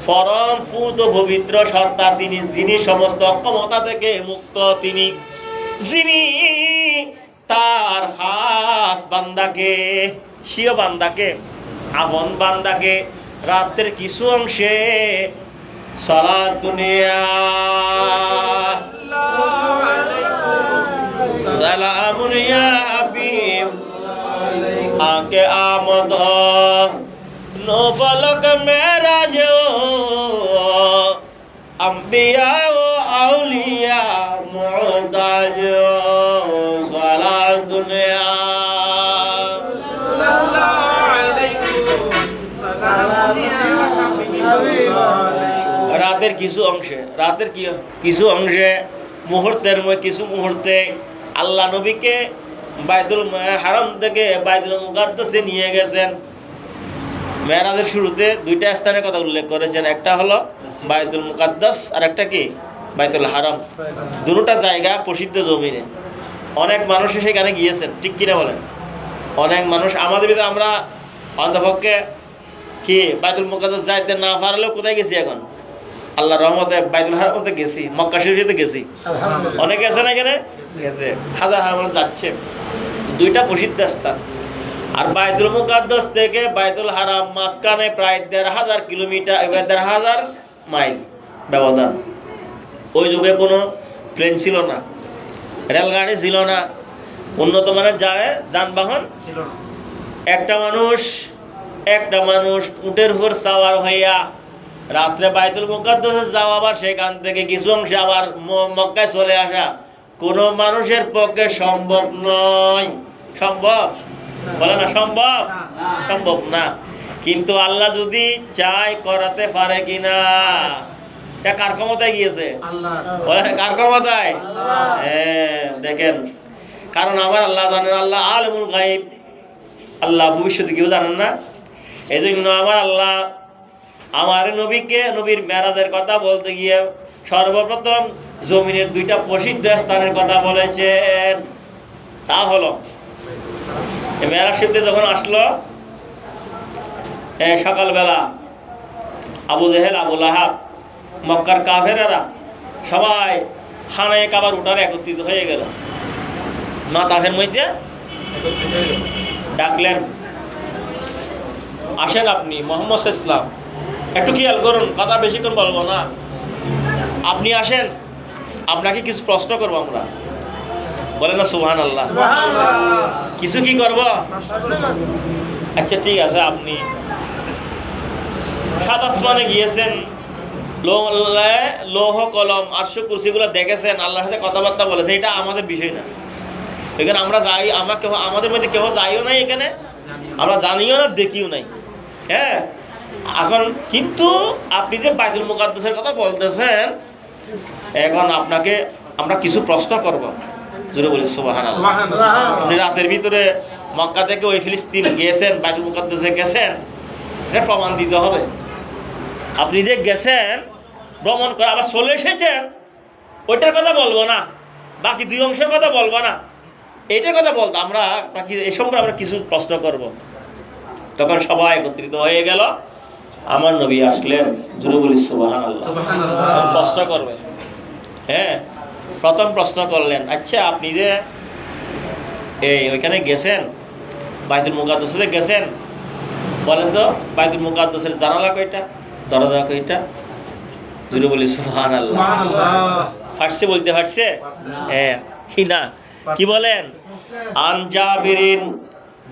পরম পূত পবিত্র সত্তা তিনি, যিনি সমস্ত অক্ষমতা থেকে মুক্ত তিনি, যিনি তার খাস বান্দাকে, স্বীয় বান্দাকে, আপন বান্দাকে রাতের কিছু অংশে সালাত দুনিয়া সালামুন ইয়া হাবিব আকে আমদ নফলক মেরাজ अंबिया व औलिया मुहताज सालात दुनिया। রাতের কিছু অংশে, রাতের কিছু অংশে, মুহূর্তের কিছু মুহূর্তে আল্লাহ নবীকে বাইতুল হারাম থেকে বাইতুল মুকাদ্দাসে নিয়ে গেছেন। মেরাজের শুরুতে দুইটা স্থানের কথা উল্লেখ করেছেন, একটা হলো বাইতুল মুকাদ্দাস আর একটা কি বাইতুল হারাম। দুটোটা জায়গা প্রসিদ্ধ জমিনে, অনেক মানুষ সেখানে গিয়েছেন, ঠিক কিনা বলেন? অনেক মানুষ, আমাদের ভিতরে আমরা অন্তপক্ষে কি বাইতুল মুকাদ্দাস যাইতে না পারলেও কোথায় গেছি এখন? আল্লাহর রহমতে বাইতুল হারামতে গেছি, মক্কা শরীফে গেছি, অনেকে আছে না এখানে গেছে, হাজার হাজার যাচ্ছে। দুইটা প্রসিদ্ধ স্থান। আর বাইতুল মুকাদ্দাস থেকে বাইতুল হারাম মাঝখানে প্রায় ১,৫০০ কিলোমিটার, ১,৫০০ মাইল ব্যবধান। ওই যুগে কোনো প্লেন ছিল না, রেলগাড়ি ছিল না, উন্নত মানের যানবাহন ছিল না। একটা মানুষ উটের উপর সাওয়ার হইয়া রাত্রে বাইতুল মুকাদ্দাসে যাওয়া, আবার সেখান থেকে কিছু অংশ আবার মক্কায় চলে আসা কোনো মানুষের পক্ষে সম্ভব নয়। সম্ভব? বলে না সম্ভব? সম্ভব না। কিন্তু আল্লাহ যদি চায় করাতে পারে কিনা? এটা কার ক্ষমতায় গিয়েছে? কার ক্ষমতায়? হ্যাঁ, দেখেন, কারণ আমার আল্লাহ জানেন, আল্লাহ আলিমুল গায়ব, আল্লাহ ভবিষ্যতে কেউ জানেন না। এই জন্য আমার আল্লাহ আমার নবীর মেরাজের কথা বলতে গিয়ে সর্বপ্রথম জমিনের দুইটা প্রসিদ্ধ স্থানের কথা বলেছেন। তা হলো মেরাজ শরীফে যখন আসলো, সকালবেলা আবু জেহেল, আবু লাহাব, মক্কার কাফেরেরা সবাই খানায় কাবার উঠানে একত্রিত হয়ে গেল। মাতাফের মধ্যে ডাকলেন, আসেন আপনি মুহাম্মদ ইসলাম, একটু খেয়াল করুন, কথা বেশিক্ষণ বলবো না, আপনি আসেন, আপনাকে কিছু প্রশ্ন করবো আমরা। বলে না সুবহানাল্লাহ। কিছু কি করব? আচ্ছা ঠিক আছে, আপনি সাত আসমানে গিয়েছেন, লৌহ কলম আরশ কুরসিগুলো দেখেছেন, আল্লাহর সাথে কথাবার্তা বলেছেন, এটা আমাদের বিষয় না। এখানে আমরা যাই, আমাদের মধ্যে কেউ যাইও নাই, এখানে আমরা জানিও না, দেখিও নাই। হ্যাঁ, এখন কিন্তু আপনি যে বাইতুল মুকাদ্দাসের কথা বলতেছেন, এখন আপনাকে আমরা কিছু প্রশ্ন করব। জোরে বলি সুবহানাল্লাহ। আপনি রাতের ভিতরে মক্কা থেকে ওই ফিলিস্তিন গিয়েছেন, বাইতুল মুকাদ্দাসে গেছেন, এটা প্রমাণ দিতে হবে। আপনি যে গেছেন ভ্রমণ করে আবার চলে এসেছেন, ওইটার কথা বলবো না, বাকি দুই অংশের কথা বলবো না, এইটার কথা বলতো আমরা, বাকি এই সম্পর্কে আমরা কিছু প্রশ্ন করব। তখন সবাই একত্রিত হয়ে গেল, আমার নবী আসলেন। জোরে বলি সুবহানাল্লাহ। প্রশ্ন করবে। হ্যাঁ, প্রথম প্রশ্ন করলেন, আচ্ছা আপনি যে ওইখানে গেছেন, বাইতুল মুকাদ্দাসে গেছেন, বলেন তো বাইতুল মুকাদ্দাসের জানালা কয়টা, দরজা কয়টা? জুড়ে বলি সুবহানাল্লাহ। ফাটছে, বলতে ফাটছে? হ্যাঁ কি না, কি বলেন? আন জাবিরিন,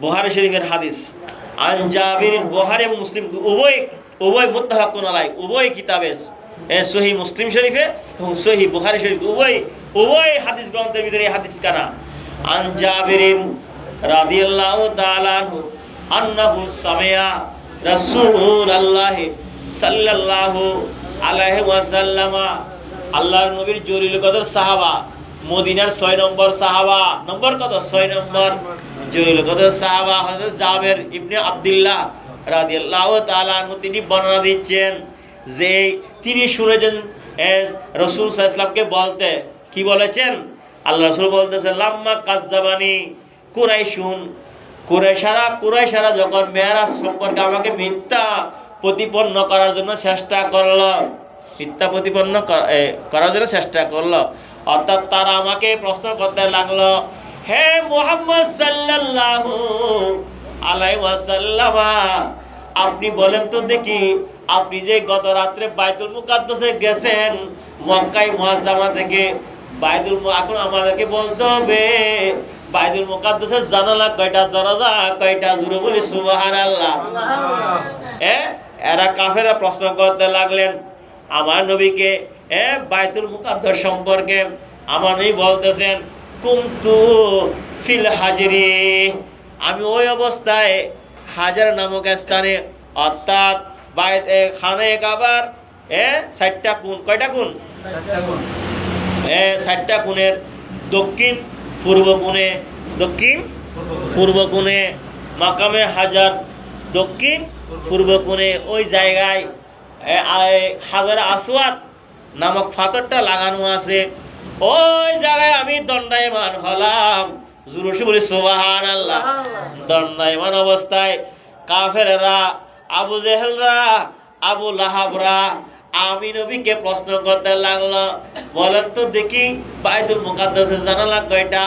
বুখারী শরীফের হাদিস। আন জাবিরিন, বুখারী এবং মুসলিম উভয় মুত্তাফাকুন আলাইহি, উভয় কিতাবে, সহিহ মুসলিম শরীফে এবং সহিহ বুখারী শরীফ, উভয় হাদিস গ্রন্থের ভিতরে এই হাদিস কানা। আন জাবিরিন রাদিয়াল্লাহু তাআলা আনহু আন্নাহু সামিআ রাসূলুল্লাহ সাল্লাল্লাহু আলাইহি ওয়াসাল্লাম, আল্লাহর নবীর জলিল কদর সাহাবা, মদিনার 6 নম্বর সাহাবা, নম্বর কত? 6 নম্বর জলিল কদর সাহাবা হযরত জাবের ইবনে আব্দুল্লাহ রাদিয়াল্লাহু তাআলা আনহু, তিনি বর্ণনা দিচ্ছেন যে তিনি শুনেছেন রাসূল সাল্লাল্লাহু আলাইহি ওয়াসাল্লামকে বলতে, কি বলেছেন? আল্লাহ রাসূল বলতেছেন, লাম্মা কাজ্জাবানি কুরাইশুন, কুরাইশারা যখন মেরাজ সম্পর্কে আমাকে মিথ্যা প্রতিপন্ন করার জন্য চেষ্টা করলো, মিথ্যা প্রতিপন্ন করার জন্য চেষ্টা করলো, অর্থাৎ তারা আমাকে প্রশ্ন করতে লাগলো, হে মুহাম্মদ সাল্লাল্লাহু আলাইহি ওয়াসাল্লাম, আপনি বলেন তো দেখি, আপনি যে গত রাত্রে বাইতুল মুকাদ্দাসে গেছেন, মক্কায় মুআজ্জামা থেকে বাইতুল, এখন আমাদেরকে বলতে হবে বাইতুল মুকাদ্দাসের জানালা কয়টা, দরজা কয়টা? জুড়ে বলি সুবহানাল্লাহ। এরা কাফেররা প্রশ্ন করতে লাগলেন আমার নবীকে বাইতুল মুকাদ্দাস সম্পর্কে। আমার নবী বলতেছেন, কুমতু ফিল হাজরি, আমি ওই অবস্থায় হাজার নামক স্থানে, অর্থাৎ খানায়ে কাবার 60টা কোণ, কয়টা কোণ? 60টা কোণের দক্ষিণ পূর্ব কোণে মাকামে হাজার দক্ষিণ পূর্ব কোণে ওই জায়গায় হাজার আসওয়াদ নামক পাথরটা লাগানো আছে, ওই জায়গায় আমি দণ্ডায়মান হলাম। জোরে বলি সুবহানাল্লাহ। দণ্ডায়মান অবস্থায় কাফেররা, আবু জেহেলরা, আবু লাহাবরা আমি নবীকে প্রশ্ন করতে লাগলো, বলেন তো দেখি বাইতুল মুকাদ্দাসের জানালা কয়টা,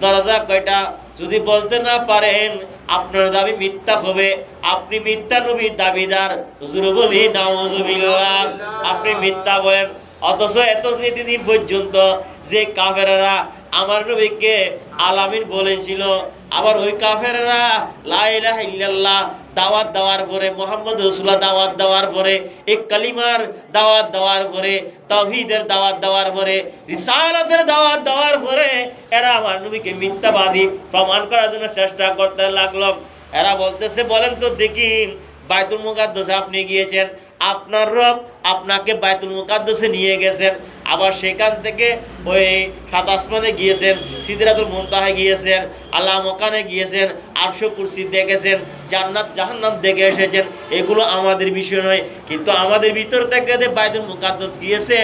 দরজা কয়টা? যদি বলতে না পারেন আপনার দাবি মিথ্যা হবে, আপনি মিথ্যা নবীর দাবিদার। জোরে বলি নাউজুবিল্লাহ। আপনি মিথ্যা বলেন, অথচ এতদিন পর্যন্ত যে কাফেররা আমার নবীকে আলামিন বলেছিল, আবার ওই কাফেররা লা ইলাহা ইল্লাল্লাহ দাওয়াত দেওয়ার পরে, মুহাম্মদ রাসূলুল্লাহ দাওয়াত দেওয়ার পরে, এক কালিমার দাওয়াত দেওয়ার পরে, তাওহীদের দাওয়াত দেওয়ার পরে, রিসালাতের দাওয়াত দেওয়ার পরে এরা আমার নবীকে মিথ্যাবাদী প্রমাণ করার জন্য চেষ্টা করতে লাগলো। এরা বলতেছে, বলেন তো দেখি বাইতুল মুকাদ্দাসে আপনি গিয়েছেন, আপনার রব আপনাকে বাইতুল মুকাদ্দাসে নিয়ে গেছেন, আবার সেখান থেকে ওই 7 আসমানে গিয়েছেন, সিদরাতুল মুনতাহায় গিয়েছেন, আলা মাকানে গিয়েছেন, আরশ কুরসি দেখেছেন, জান্নাত জাহান্নাম দেখে এসেছেন, এগুলো আমাদের বিষয় নয়। কিন্তু আমাদের ভিতর থেকে যে বাইতুল মুকাদ্দাস গিয়েছে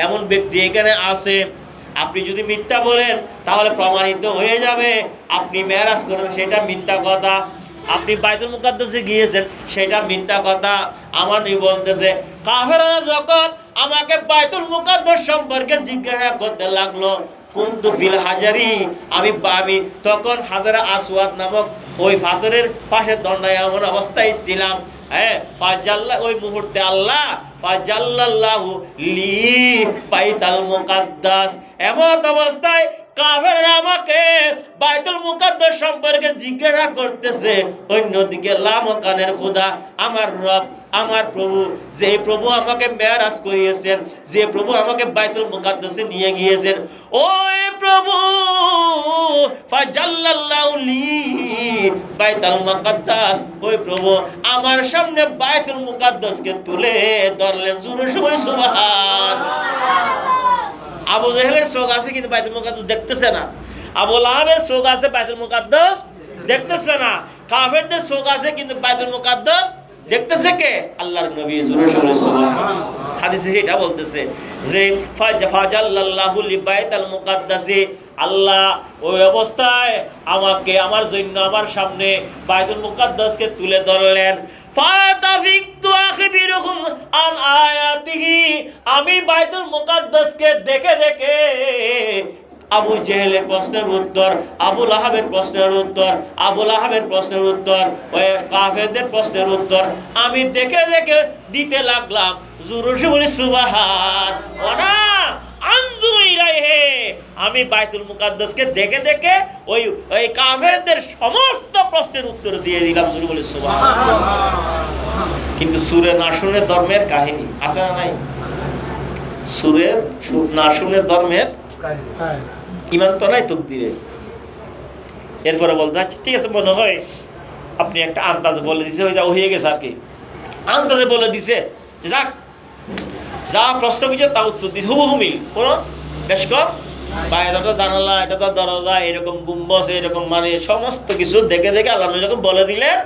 এমন ব্যক্তি এখানে আছে। আপনি যদি মিথ্যা বলেন তাহলে প্রমাণিত হয়ে যাবে আপনি মেরাজ করেন, সেটা মিথ্যা কথা। আপনি বাইতুল মুকাদ্দাসে গিয়েছেন, সেটা মিথ্যা কথা। আমার নবী বলতেছে, কাফেররা যখন আমাকে বাইতুল মুকাদ্দাস সম্পর্কে জিজ্ঞাসা করতে লাগলো, কুনতু ফিল হাজারি, আমি তখন হাজারে আসওয়াদ নামক ওই পাথরের পাশে দণ্ডায়মান অবস্থায় ছিলাম। ওই মুহূর্তে আল্লাহ ফাজাল্লাল্লাহু লি বাইতুল মুকাদ্দাস, এমন অবস্থায় কাফেররা আমাকে বাইতুল মুকাদ্দাস সম্পর্কে জিজ্ঞাসা করতেছে, অন্যদিকে লা মাকানের খোদা, আমার রব, আমার প্রভু, যে প্রভু আমাকে মেরাজ করিয়েছেন, যে প্রভু আমাকে বাইতুল মুকাদ্দাসে নিয়ে গিয়েছেন, ওই প্রভু ফাজাল্লাল্লাহু লি বাইতুল মুকাদ্দাস, ওই প্রভু আমার সামনে বাইতুল মুকাদ্দাসকে তুলে ধরলেন। জোরে সবাই সুবহান। আবু জেহেলের চোখ আছে কিন্তু বাইতুল মুকাদ্দাস দেখতেছে না, আবু লাহাবের চোখ আছে বাইতুল মুকাদ্দাস দেখতেছে না, কাফেরদের চোখ আছে কিন্তু বাইতুল মুকাদ্দাস দেখতেছে কে? আল্লাহর নবী। জোরে সবাই সুবহান। হাদিসে এটা বলতেছে যে ফাজাল্লাল্লাহু লি বাইতুল মুকাদ্দাসি, আল্লাহ ওই অবস্থায় আমাকে, আমার জন্য, আমার সামনে বাইতুল মুকাদ্দাসকে তুলে ধরলেন। ফাতাফিকতু আখবিরুকুম আন আয়াতিহি, আমি বাইতুল মুকাদ্দাসকে দেখে দেখে আবু জেহেলের প্রশ্নের উত্তর, আবু লাহাবের প্রশ্নের উত্তর, আবু লাহাবের প্রশ্নের উত্তর, ওই কাফেরদের প্রশ্নের উত্তর আমি দেখে দেখে দিতে লাগলাম। জোরে বলি সুবহান। ওনা আনজুরু ইলাইহি, আমি বাইতুল মুকাদ্দাসকে দেখে দেখে ওই কাফেরদের সমস্ত প্রশ্নের উত্তর দিয়ে দিলাম। জোরে বলি সুবহান। কিন্তু সূরা নাসুরের ধর্মের কাহিনী আছে না নাই? সূরা নাসুরের ধর্মের ইমান তো নাই তকদিরে। এরপরে বলতে আচ্ছা ঠিক আছে, মনে হয় আপনি একটা আন্দাজে বলে দিছে, ওইটা হয়ে গেছে আর কি, আন্দাজে বলে দিছে যে যাক যা প্রশ্ন কিছু তা উত্তর দিছে হুবহু মিল। কোনো বেশ কম বা এটা তো জানালা, এটা তো দরজা, এরকম গুম্বজ, এরকম মানে সমস্ত কিছু দেখে দেখে আল্লাহ নবী যখন বলে দিলেন,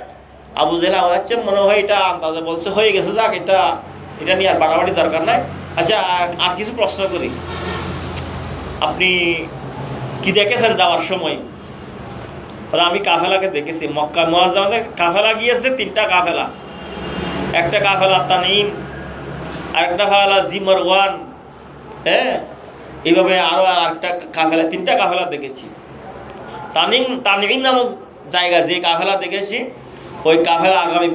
আবু জেহেল আওয়াজছে মনে হয় এটা আন্দাজে বলছে, হয়ে গেছে, যাক এটা নিয়ে আর বাড়াবাড়ি দরকার নাই। আচ্ছা আর কিছু প্রশ্ন করি, আপনি কি দেখেছেন যাওয়ার সময়? আমি কাফেলাকে দেখেছি, মক্কা মুআজ্জামাতে কাফেলা গিয়েছে, 3টা কাফেলা, একটা কাফেলা তানঈম, আরেকটা কাফেলা জিমারওয়ান, হ্যাঁ এইভাবে আরো আরেকটা কাফেলা, 3টা কাফেলা দেখেছি। তানঈম নামক জায়গা যে কাফেলা দেখেছি, ওই কাফেলা আগামী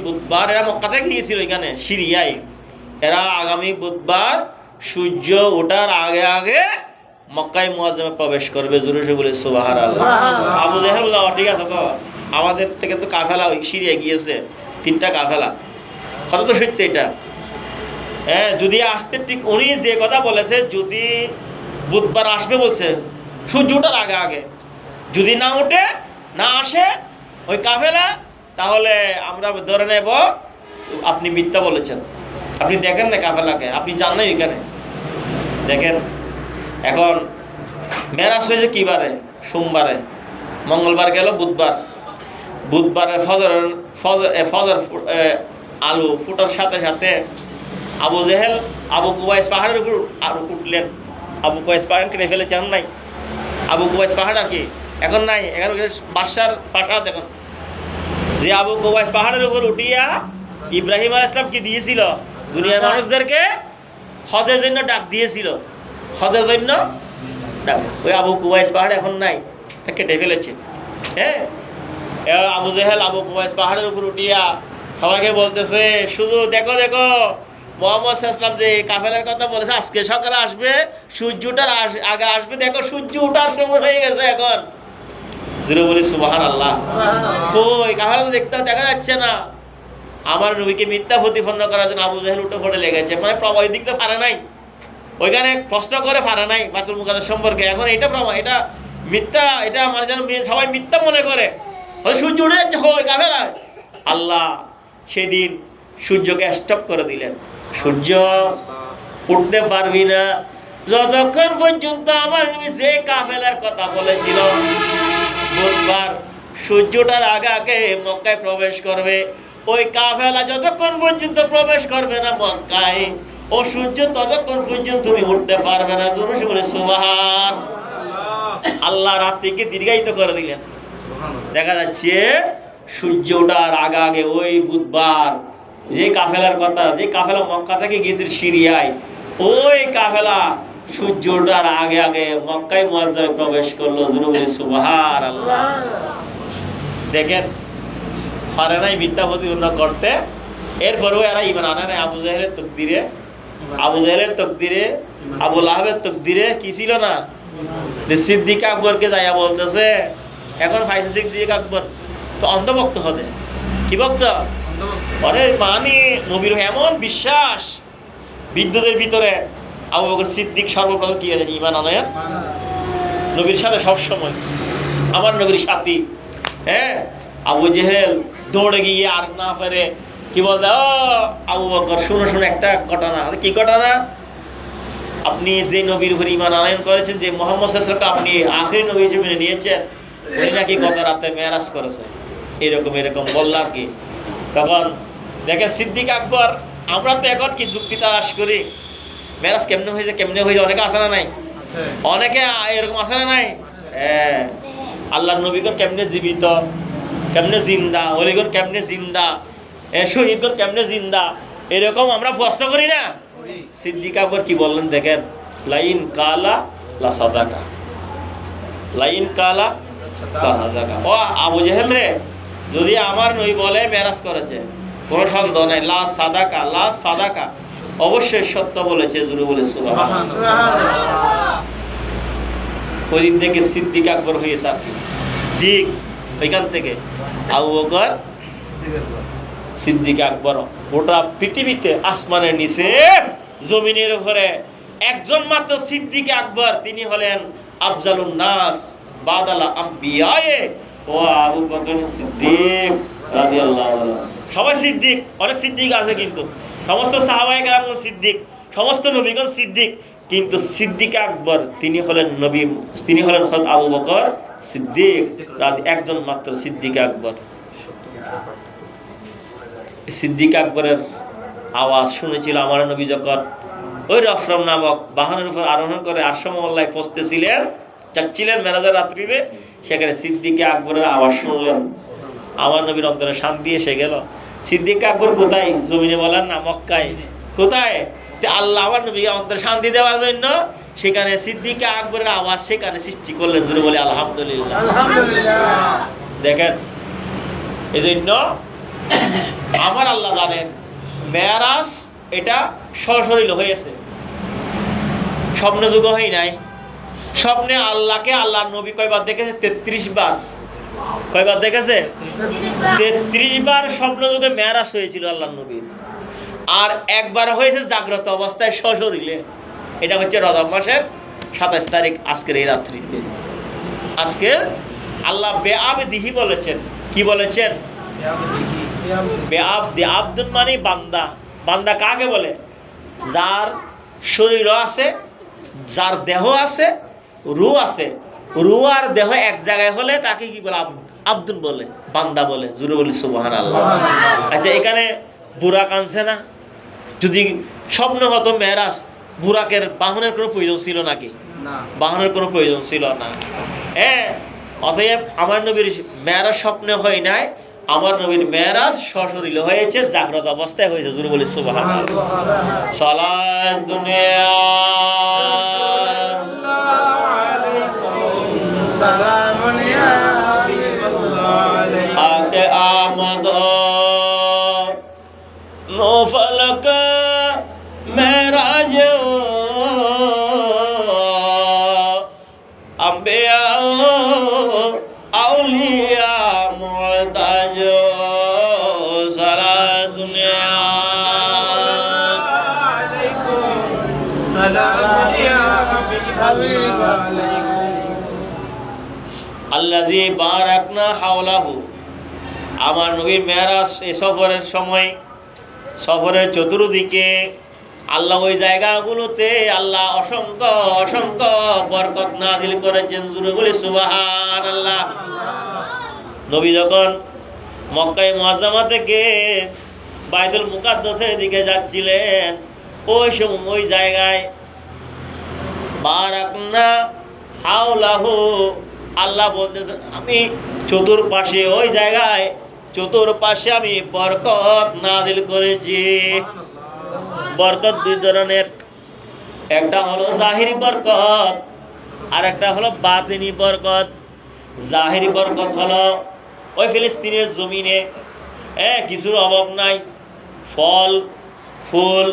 বুধবার এরা মক্কা থেকে গিয়েছিল এখানে সিরিয়ায়, এরা আগামী বুধবার সূর্য ওঠার আগে আগে মক্কায় মুআজ্জামে প্রবেশ করবে। জোরে বলে সুবহানাল্লাহ। আবু জেহেল বলল ঠিক আছে, তো আমাদের থেকে তো কাফেলা ওই সিরিয়া গিয়েছে, 3টা কাফেলা, কত তো সত্য এটা। হ্যাঁ যদি আসতে, ঠিক উনি যে কথা বলেছে, যদি বুধবার আসবে বলছে সূর্য ওঠার আগে আগে, যদি না ওঠে না আসে ওই কাফেলা, তাহলে আমরা ধরে নেব আপনি মিথ্যা বলেছেন। আপনি দেখেন না কাফেলাকে, আপনি জান না এখানে দেখেন। এখন মেরাজ হয়েছে কি বারে? সোমবারে, মঙ্গলবার গেল বুধবারে ফজর আলু ফুটার সাথে সাথে আবু জেহেল আবু কুবাইস পাহাড়ের উপর আরো উঠলেন। আবু কুবাইস পাহাড় কেটে ফেলেছে, এখন নাই আবু কুবাইস পাহাড় আর কি, এখন নাই, এখন বাদশার প্রাসাদ। এখন যে আবু কুবাইস পাহাড়ের উপর উঠিয়া ইব্রাহিম আলাইহিস সালাম কি দিয়েছিল? দুনিয়ার মানুষদেরকে হজের জন্য ডাক দিয়েছিল, হজের জন্য ডাক। ওই আবু কুবাইস পাহাড় এখন নাই, তা কেটে ফেলেছে। হ্যাঁ আবু জেহেল আবু কুবাইস পাহাড়ের উপর উঠিয়া সবাইকে বলতেছে, শুধু দেখো মুহাম্মদ সাল্লাল্লাহু আলাইহি ওয়াসাল্লাম যে কাফেলার কথা বলেছে আজকে সকালে আসবে, সূর্যটার আগে আসবে, দেখো সূর্য ওঠার সময় হয়ে গেছে এখন। জোরে বলি সুবহানাল্লাহ। কই কাফেলা তো দেখা যাচ্ছে না। আমার নবীকে মিথ্যা প্রতিপন্ন করার জন্য আবু জেহেল উঠে পড়ে লেগেছে, মানে প্রমাণ দিক তো পারে নাই, ওইখানে প্রশ্ন করে পারে নাই বাইতুল মুকাদ্দাস সম্পর্কে। এখন এটা প্রমাণ, এটা মিথ্যা, এটা মানে যেন সবাই মিথ্যা মনে করে, সূর্য উঠে যাচ্ছে হয় কাফেলা। আল্লাহ সেদিন সূর্যকে স্টপ করে দিলেন, সূর্য উঠতে পারবি না যতক্ষণ পর্যন্ত আমার নবী যে কাফেলার কথা বলেছিল বুধবার সূর্যটার আগে আগে মক্কায় প্রবেশ করবে, ওই কাফেলা যতক্ষণ পর্যন্ত প্রবেশ করবে না মক্কায়, ও সূর্য ততক্ষণ পর্যন্ত তুমি উঠতে পারবে না। জোরে বলে সুবহান। আল্লাহ রাত্রিকে দীর্ঘায়িত করে দিলেন। দেখা যাচ্ছে সূর্য ওঠার আগে আগে ওই বুধবার যে কাফেলার কথা, যে কাফেলা মক্কা থেকে গিয়েছিল সিরিয়ায়, ওই কাফেলা সূর্য ওঠার আগে আগে মক্কায় মুআজ্জামে প্রবেশ করলো। জোরে বলে সুবহানাল্লাহ। দেখেন পারে নাই মিথ্যা প্রতিপন্ন করতে, এরপরেও এরা ঈমান আনে নাই। আবু জেহেলের তকদিরে আবু লাহাবের তকদিরে কি ছিল না? সিদ্দিক আকবরকে যাইয়া বলতেছে, এখন ফাইসে সিদ্দিক আকবর তো অন্ধভক্ত হবে। কি ভক্ত? আরে মানে নবীর এমন বিশ্বাস, বিদ্যুতের ভিতরে আবু বকর সিদ্দিক সর্বপ্রথম কি হয়েছে? ঈমান আনে নবীর সাথে সবসময়, আমার নবীর সাথী। হ্যাঁ আবু জেহেল দৌড়ে গিয়ে আর না পারে কি বলতে, ও আবু বকর শুনো একটা ঘটনা। কি ঘটনা? আপনি যে নবীর উপর ঈমান আনয়ন করেছেন, যে মুহাম্মদ সাল্লাল্লাহু আলাইহি ওয়াসাল্লামকে আপনি আখেরি নবী হিসেবে মেনে নিয়েছেন, উনি নাকি গত রাতে মেরাজ করেছে, এরকম বলল আর কি। তখন দেখেন সিদ্দিক আকবর, আমরা তো এখন কি যুক্তি তালাশ করি, মেরাজ কেমনে হয়েছে অনেকে আসে না নাই? অনেকে এরকম আসে না নাই? হ্যাঁ আল্লাহর নবীগণ কেমনে জীবিত, কেমনে জিন্দা, ওলিগণ কেমনে জিন্দা, শহীদগণ কেমনে জিন্দা, এরকম আমরা প্রশ্ন করি না? সিদ্দিক আকবর কি বললেন দেখেন, লাইন কালা লা সাদাকা, লাইন কালা লা সাদাকা। ও আবু জেহেল রে, যদি আমার নবী বলে মেরাজ করেছে, কোনো সন্দেহ নাই, লা সাদাকা, লা সাদাকা, অবশ্যই সত্য বলেছে। জুড়ে বলে সুবহানাল্লাহ। ওই দিন থেকে সিদ্দিক আকবর হয়েছে আর কি, সিদ্দিক, ওইখান থেকে আবু বকর সিদ্দিক আকবর। গোটা পৃথিবীতে আসমানের নিচে জমিনের উপরে একজন মাত্র সিদ্দিক আকবর, তিনি হলেন আফজালুন নাস বাদাল আম্বিয়ায়ে ও আবু বকর সিদ্দিক রাদিয়াল্লাহু আনহু। সবাই সিদ্দিক, অনেক সিদ্দিক আছে, কিন্তু সমস্ত সাহাবায়ে কেরামগণ সিদ্দিক, সমস্ত নবীগণ সিদ্দিক, কিন্তু সিদ্দিক আকবর তিনি হলেন নবী, তিনি হলেন হযরত আবু বকর সিদ্দিক, একজন মাত্র সিদ্দিক আকবর। সিদ্দিক আকবরের আওয়াজ শুনেছিল আমার নবী যখন ওই রফরম নামক বাহনের উপর আরোহণ করে আরশ মহল্লায় পৌঁছতেছিলেন, যাচ্ছিলেন মেরাজের রাত্রিতে, সেখানে সিদ্দিক আকবরের আওয়াজ শুনলেন, আমার নবীর অন্তরে শান্তি এসে গেল। সিদ্দিক আকবর কোথায়? জমিনে বলেন না, মক্কায়। কোথায়? আল্লাহ আমার নবীকে অন্তরে শান্তি দেওয়ার জন্য সেখানে সিদ্দিক আকবরের আওয়াজ সেখানে সৃষ্টি করলেন। জোরে বলে আলহামদুলিল্লাহ। দেখেন, এই জন্য আমার আল্লাহ জানেন মেরাজ এটা সশরীর হয়েছে, স্বপ্নে যুগ হয় নাই। স্বপ্নে আল্লাহকে আল্লাহর নবী কয়বার দেখেছে? 33 বার। কয়বার দেখেছে? 33 বার স্বপ্ন যুগে মেরাজ হয়েছিল আল্লাহর নবীর। আর একবার হয়েছে জাগ্রত অবস্থায় সশরীরে, এটা হচ্ছে রজব মাসের 27 তারিখ, আজকের এই রাত্রিতে। আজকে আল্লাহ বেআবদিহি বলেছেন। কি বলেছেন? বেআবদি। আব্দুন মানে বান্দা। বান্দা কাকে বলে? যার শরীর আছে, যার দেহ আছে, রূহ আছে, রূহ আর দেহ এক জায়গায় হলে তাকে কি বলে? আব্দুন বলে, বান্দা বলে। জোরে বলি সুবহানাল্লাহ। আচ্ছা, এখানে বুরাক আনছে না? যদি স্বপ্ন হতো মেরাজ, বুরাকের বাহনের কোনো প্রয়োজন ছিল নাকি? বাহনের কোনো প্রয়োজন ছিল না। হ্যাঁ, অতএব আমার নবীর মেরাজ স্বপ্নে হয় নাই, আমার নবীর মেরাজ সশরীরে হয়েছে, জাগ্রত অবস্থায় হয়েছে। জোরে বলি সুবহানাল্লাহ। সালাত দুনিয়া সালামুন ইয়া হাবিবাল্লাহ আতে আমদ নফলক মেরাজ আম্বিয়া আউলিয়া মুতাজ সালাত দুনিয়া আলাইকুম সালাম ইয়া হাবিবাল্লাহ আল্লাযী বারাকনা হাওলাহু। আমার নবীর মেরাজ এই সফরের সময়, সফরের চতুর্দিকে আল্লাহ ওই জায়গাগুলোতে আল্লাহ অসংখ্য অসংখ্য বরকত নাজিল করেছেন। জোরে বলি সুবহানাল্লাহ। নবী যখন মক্কায়ে মুআজ্জামা থেকে বাইতুল মুকাদ্দাসের দিকে যাচ্ছিলেন, ওই সময় ওই জায়গায় বারাকনা হাওলাহু, আল্লাহ বলতেছেন আমি চতুর্পাশে, ওই জায়গায় চতুর্পাশে আমি বরকত নাজিল করেছি। বরকত দুই ধরনের, একটা হলো জাহিরি বরকত, আর একটা হলো বাতিনি বরকত। জাহিরি বরকত হলো ওই ফিলিস্তিনের জমিনে কিছুর অভাব নাই, ফল ফুল,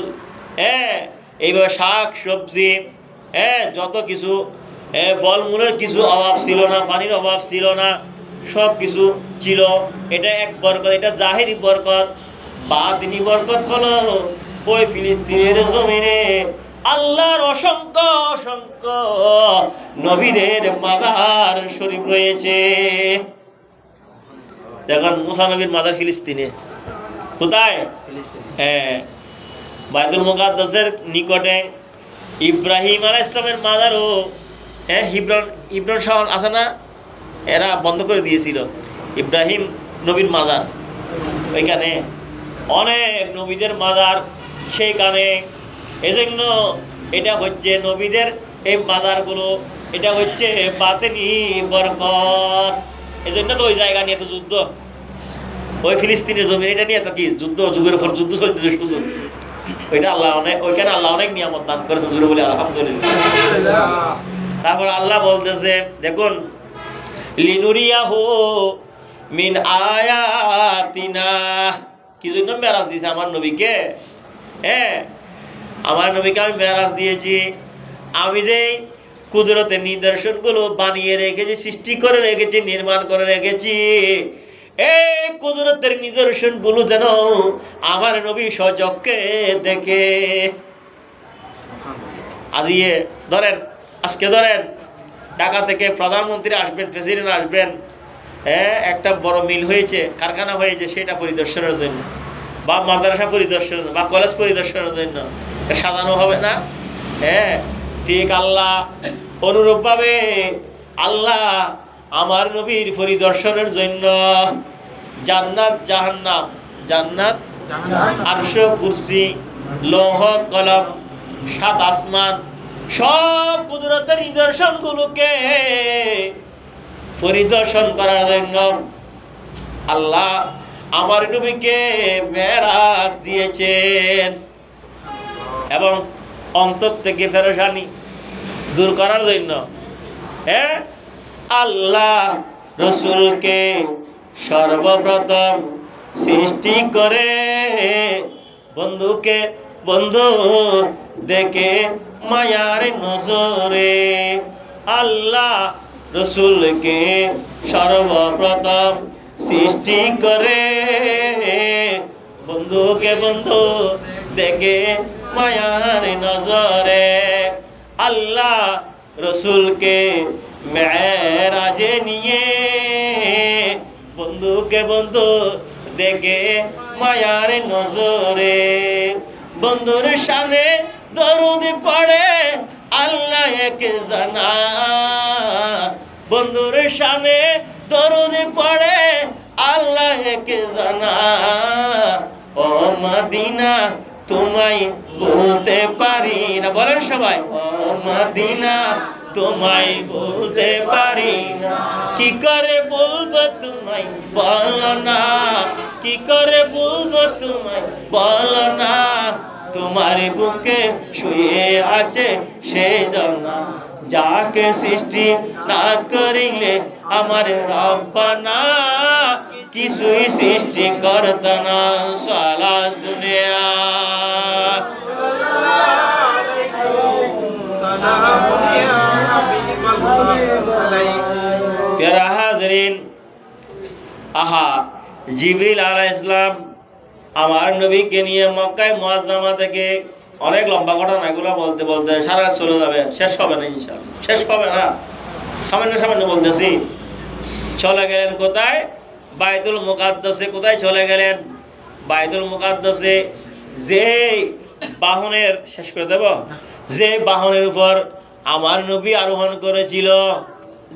এইভাবে শাক সবজি, যত কিছু ফলমূলের কিছু অভাব ছিল না, পানির অভাব ছিল না, সব কিছু ছিল। এটা এক বরকত, এটা জাহিরি বরকত। বাতিনি বরকত হলো ওই ফিলিস্তিনের জমিনে আল্লাহর অসংখ্য অসংখ্য নবীদের মাজার শরীফ রয়েছে। দেখুন, মুসা নবীর মাজার ফিলিস্তিনে। কোথায়? বাইতুল মুকাদ্দাসের নিকটে। ইব্রাহিম আলাইহিস সালামের মাজারও হিব্রন শহর আছে না, এরা বন্ধ করে দিয়েছিল ইব্রাহিম নবীর মাজার। ওইখানে অনেক নবীদের মাজার সেইখানে। এজন্য এটা হচ্ছে নবীদের এই মাজারগুলো, এটা হচ্ছে বাতিনি বরকত। এজন্য তো ওই জায়গা নিয়ে তো যুদ্ধ, ওই ফিলিস্তিনের জমি, এটা নিয়ে তো কি যুদ্ধ, যুগের উপর যুদ্ধ চলতেছে শুধু। ওইটা আল্লাহ অনেক, ওইখানে আল্লাহ অনেক নিয়ামত দান করেছেন, জোরে বলি আলহামদুলিল্লাহ। তারপর আল্লাহ বলতেছে দেখুন, লিনুরিয়াহু মিন আয়াতিনা, কি জন্য মেরাজ দিয়েছে আমার নবীকে? হ্যাঁ, আমার নবীকে আমি মেরাজ দিয়েছি, আমি যে কুদরতের নিদর্শনগুলো বানিয়ে রেখেছি, সৃষ্টি করে রেখেছি, নির্মাণ করে রেখেছি, এই কুদরতের নিদর্শনগুলো যেন আমার নবী সচক্ষে দেখে। আজিয়ে ধরেন, আজকে ধরেন ঢাকা থেকে প্রধানমন্ত্রী আসবেন, প্রেসিডেন্ট আসবেন, হ্যাঁ, একটা বড় মিল হয়েছে, কারখানা হয়েছে, সেটা পরিদর্শনের জন্য, বা মাদ্রাসা পরিদর্শনের বা কলেজ পরিদর্শনের জন্য সাজানো হবে না? হ্যাঁ, ঠিক আল্লাহ অনুরূপভাবে আল্লাহ আমার নবীর পরিদর্শনের জন্য জান্নাত জাহান্নাম, জান্নাত আরশ কুরসি লৌহ কলম 7 আসমান সব কুদরতের নিদর্শনগুলোকে পরিদর্শন করার জন্য আল্লাহ আমার নবীকে মেরাজ দিয়েছেন, এবং অন্তর থেকে পেরেশানি দূর করার জন্য হ্যাঁ আল্লাহ রসুলকে সর্বপ্রথম সৃষ্টি করে বন্ধুকে বন্ধু দেখে মায়ার নজরে। আল্লাহ রসুলকে সর্বপ্রথম সৃষ্টি করে বন্ধুকে বন্ধু দেখে মায়ার নজরে। আল্লাহ রসুলকে মেরাজে নিয়ে বন্ধুকে বন্ধু দেখে মায়ার নজরে। বন্ধুর সামনে দরুদ পড়ে আল্লাহ এক জানা, বন্ধুর সামনে দরুদ পড়ে আল্লাহ এক জানা। ও মদিনা তোমায় বলতে পারি না, বলেন সবাই, ও মদিনা তোমায় বলতে পারি না। কি করে বলবো তোমায় বলো না, কি করে বলবো তোমায় বলো না। তোমার বুকে শুয়ে আছে সে জানা, যাকে সৃষ্টি না করিলে আমার রব্বানা কিছুই সৃষ্টি করত না। সারা দুনিয়া প্যারা হাজরিন, আহা জিবরিল আলাইহিস সালাম আমার নবীকে নিয়ে মক্কায় মুআজ্জামা থেকে, অনেক লম্বা ঘটনা, এগুলো বলতে বলতে সারা রাত চলে যাবে, শেষ হবে না ইনশাআল্লাহ, শেষ হবে না, সামান্য সামান্য বলতেছি। চলে গেলেন কোথায়? বাইতুল মুকাদ্দাসে। কোথায় চলে গেলেন? বাইতুল মুকাদ্দাসে। যে বাহনের, শেষ করে দেব, যে বাহনের উপর আমার নবী আরোহণ করেছিল,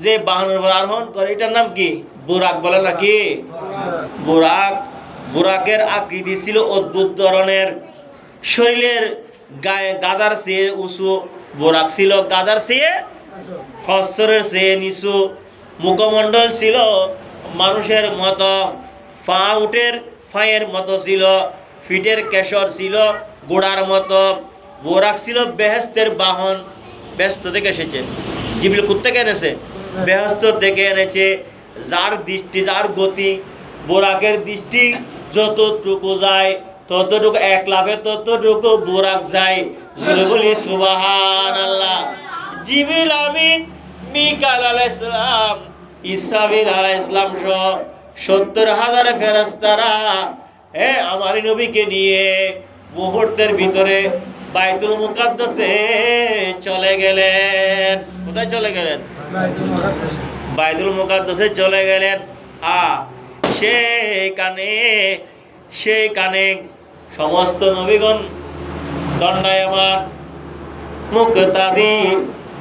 যে বাহনের উপর আরোহণ করে, এটার নাম কি? বুরাক বলে নাকি? বুরাক। বুরাকের আকৃতি ছিল অদ্ভুত ধরনের, শরীরের গায়ে গাদার চেয়ে উঁচু, বুরাক ছিল গাদার চেয়ে, খচ্চরের চেয়ে নিচু, মুখমণ্ডল ছিল মানুষের মতো, পা উটের ফাঁয়ের মতো ছিল, ফিটের কেশর ছিল গোড়ার মতো। বোরাক ছিল বেহেস্তের বাহন, বেহেস্ত থেকে এসেছে। জিবরিল কোত্থেকে এনেছে? বেহেস্ত থেকে এনেছে। যার দৃষ্টি, যার গতি, বোরাকের দৃষ্টি যতটুকু যায় ততটুকু, এক লাফে ততটুকু বোরাক যায়। জোরে বলি সুবহানাল্লাহ। জিবরিল আমিন, মিকাইল আলাইহিস সালাম, ইসরাফিল আলাইহিস সালাম সহ 70,000 ফেরেশতারা আমার নবীকে নিয়ে মুহূর্তের ভিতরে বাইতুল মুকাদ্দাসে চলে গেলেন। কোথায় চলে গেলেন? বাইতুল মুকাদ্দাসে চলে গেলেন। সেইখানে সমস্ত নবীগণ দণ্ডায়মান, মুক্তাদি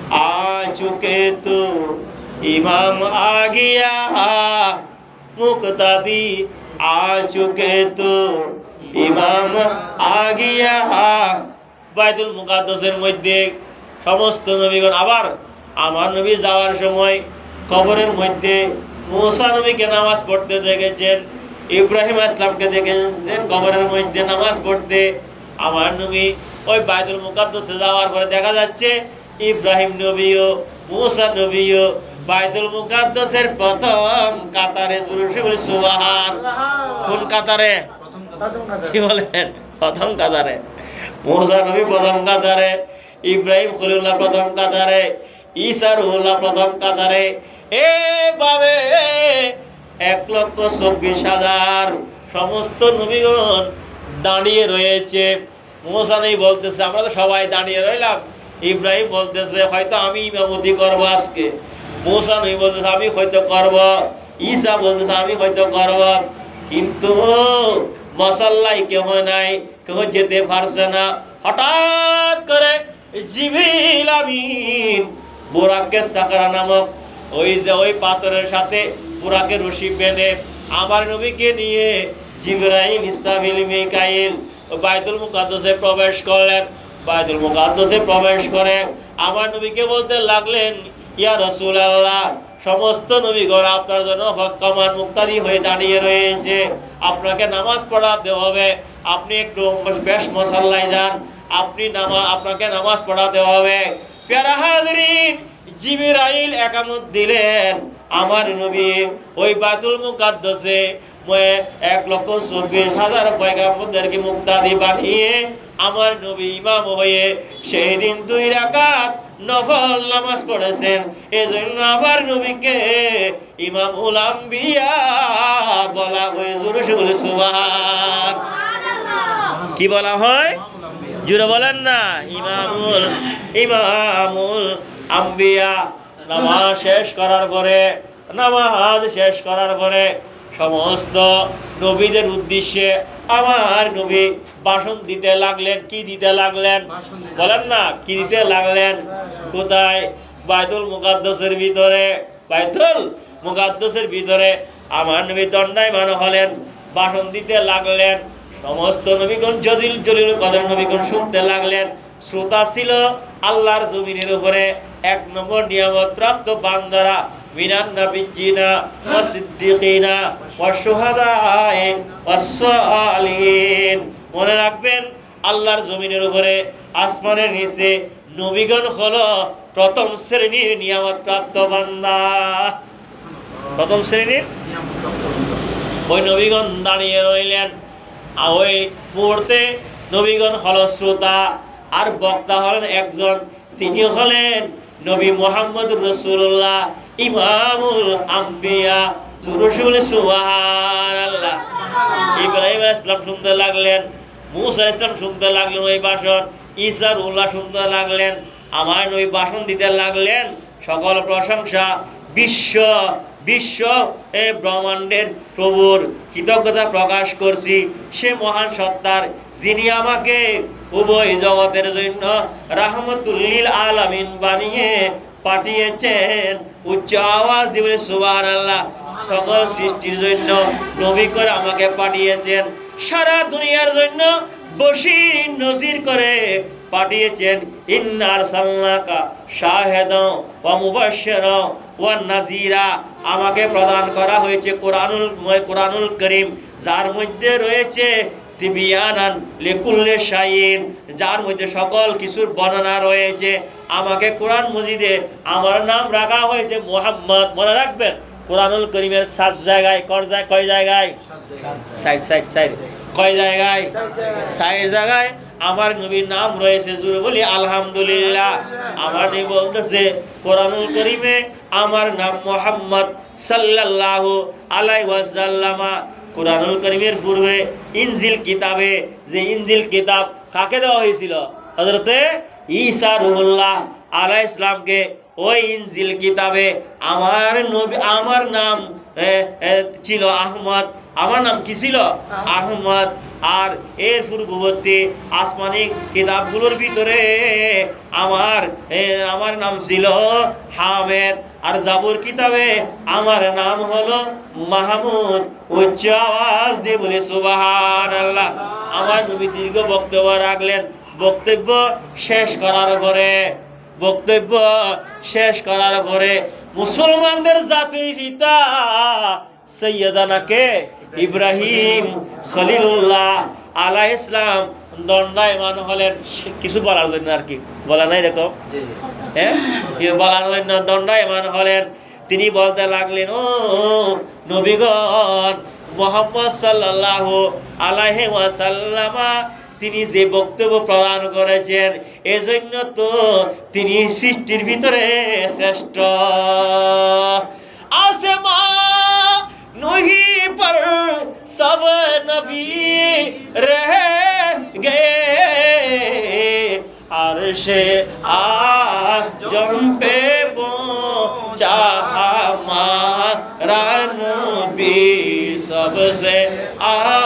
आ चुके तो इमाम आ गया, मुक्तादी आ चुके तो इमाम आ गया। বাইতুল মুকাদ্দাসের মধ্যে সমস্ত নবীগণ, আবার আমার নবী যাওয়ার সময় কবরের মধ্যে মুসা নবীকে নামাজ পড়তে দেখেছেন, ইব্রাহিম আলাইহিস সালামকে দেখেছেন কবরের মধ্যে নামাজ পড়তে, আমার নবী ওই বাইতুল মুকাদ্দাসে যাওয়ার পরে দেখা যাচ্ছে ইব্রাহিম নবীও মুসা নবীও বাইতুল মুকাদ্দাসের প্রথম কাতারে জোরে বলে সুবহান। কোন কাতারে? কি বলেন? প্রথম কাতারে। মুসা নবী প্রথম কাতারে, ইব্রাহিম খলিলুল্লাহ প্রথম কাতারে, ঈসা রুহুল্লাহ প্রথম কাতারে। এভাবে 1,24,000 সমস্ত নবীগণ দাঁড়িয়ে রয়েছে। মুসা নবী বলতেছে আমরা তো সবাই দাঁড়িয়ে রইলাম। ইব্রাহিম বলতেছে হয়তো আমি ইমামতি করব আজকে। মুসা নবী বলতেছে আমি হয়তো করব। ঈসা বলতেছে আমি হয়তো করব। কিন্তু মশাল্লাই কেউ নাই, কেউ যেতে পারছে না। হঠাৎ করে জিবরিল আমিন বুরাকে সাকরা নামক ওই পাথরের সাথে বুরাকে রশি বেঁধে আমার নবীকে নিয়ে জিবরাইল ইসরাফিল মিকাইল বাইতুল মুকাদ্দাসে প্রবেশ করলেন। বাইতুল মুকাদ্দাসে প্রবেশ করে আমার নবীকে বলতে লাগলেন ইয়া রাসূলুল্লাহ, সমস্ত নবীগণ আপনার জন্য হক্কামান মুক্তাদি হয়ে দাঁড়িয়ে রয়েছে, আপনাকে নামাজ পড়াতে হবে। আপনি একটু বেশ মশাল্লায় যান, আপনাকে নামাজ পড়াতে হবে। প্যারা হাজরিন, জিবরাইল একামত দিলেন। আমার নবী ওই বাইতুল মুকাদ্দাসে 1,24,000 পয়গাম্বরদেরকে মুক্তাদি বানিয়ে আমার নবী ইমাম হয়ে সেই দিন 2 রাকাত নফল নামাজ পড়েছেন। এজন্য আমার নবীকে ইমামুল আম্বিয়া বলা হয়। জোরে বলে সুবহান। কি বলা হয়? জোরে বলেন না। ইমামুল আম্বিয়া। নামাজ শেষ করার পরে সমস্ত নবীদের উদ্দেশ্যে আমার নবী ভাষণ দিতে লাগলেন। কি দিতে লাগলেন? বলেন না, কি দিতে লাগলেন? কোথায়? বাইতুল মুকাদ্দাসের ভিতরে আমার নবী দণ্ডায়মান হলেন, ভাষণ দিতে লাগলেন। সমস্ত নবীগণ জলিল কদর নবীগণ শুনতে লাগলেন। শ্রোতা ছিল আল্লাহর জমিনের উপরে 1 নম্বর নিয়ামত প্রাপ্ত বান্দারা মিনান নাবিয়্যিনা ওয়াস সিদ্দিকিনা ওয়াস শুহাদায়ে ওয়াস সালিহিন। মনে রাখবেন, আল্লাহর জমিনের উপরে আসমানের নিচে নবীগণ হলো প্রথম শ্রেণীর নিয়ামত প্রাপ্ত বান্দা। প্রথম শ্রেণীর ওই নবীগণ দাঁড়িয়ে রইলেন। ওই মুহূর্তে নবীগণ হলো শ্রোতা, আর বক্তা হলেন একজন, তিনি হলেন নবী মুহাম্মদুর রাসূলুল্লাহ ইমামুল আম্বিয়া। জোরে সুবহানাল্লাহ। ইব্রাহিম আলাইহিস সালাম শুনতে লাগলেন, মুসা আলাইহিস সালাম শুনতে লাগলেন ওই ভাষণ, ঈসা রুহুল্লাহ শুনতে লাগলেন। আমার নবী ভাষণ দিতে লাগলেন। সকল প্রশংসা বিশ্ব ব্রহ্মাণ্ডের প্রভুর কৃতজ্ঞতা প্রকাশ করছি। সে মহান সত্তার, যিনি আমাকে উভয় জগতের জন্য রাহমাতুল লিল আলামিন বানিয়ে পাঠিয়েছেন। উচ্চ আওয়াজ দিয়ে সুবহানাল্লাহ। সকল সৃষ্টির জন্য নবী করে আমাকে পাঠিয়েছেন, সারা দুনিয়ার জন্য বশীর নজির করে পাঠিয়েছেন। ইন্না আরসালনাকা শাহিদান ওয়া মুবাশশিরান ওয়া নাযীরা। আমাকে প্রদান করা হয়েছে কোরআনুল কারীম, যার মধ্যে রয়েছে তিবিয়ানান লিকুল্লি শাইইন, যার মধ্যে সকল কিছুর বর্ণনা রয়েছে। আমাকে কোরআন মজিদে আমার নাম রাখা হয়েছে মুহাম্মদ। মনে রাখবেন, কোরআনুল কারীমের 7 জায়গায়, কয় জায়গায়? 6 কয় জায়গায়? 6 জায়গায় আমার নবীর নাম রয়েছে। জোরে বলি আলহামদুলিল্লাহ। আমার নবী বলতেছে কোরআনুল কারীমে আমার নাম মুহাম্মদ সাল্লাল্লাহু আলাইহি ওয়াসাল্লাম। কোরআনুল কারীমের পূর্বে ইনজিল কিতাবে, যে ইনজিল কিতাব কাকে দেওয়া হয়েছিল? হযরতে ঈসা রুহুল্লাহ আলাইহিস সালামকে। ওই ইনজিল কিতাবে আমার নাম ছিল আহমদ। আমার নাম কি ছিল? আহমদ। আর এর পূর্ববর্তী আসমানি কিতাবগুলোর ভিতরে আমার নাম ছিল হামেদ। আর জাবুর কিতাবে আমার নাম হলো মাহমুদ। উচ্চ আওয়াজ দিয়ে বলে সুবহানাল্লাহ। আমার নবী দীর্ঘ বক্তব্য রাখলেন। বক্তব্য শেষ করার পরে মুসলমানদের জাতির পিতা সৈয়দানাকে ইব্রাহিম খলিলুল্লাহ আলাইহিস সালাম দণ্ডায়মান হলেন কিছু বলার জন্য, আর কি বলা নাই এরকম, হ্যাঁ বলার জন্য দণ্ডায়মান হলেন। তিনি বলতে লাগলেন, ও নবীগণ, মুহাম্মদ সাল্লাল্লাহু আলাইহি ওয়াসাল্লাম তিনি যে বক্তব্য প্রদান করেছেন এজন্য তো তিনি সৃষ্টির ভিতরে শ্রেষ্ঠ। आसमां नहीं पर सब नबी रह गए, अर्शे आजम पे पहुंचा हमारा नबी सबसे आला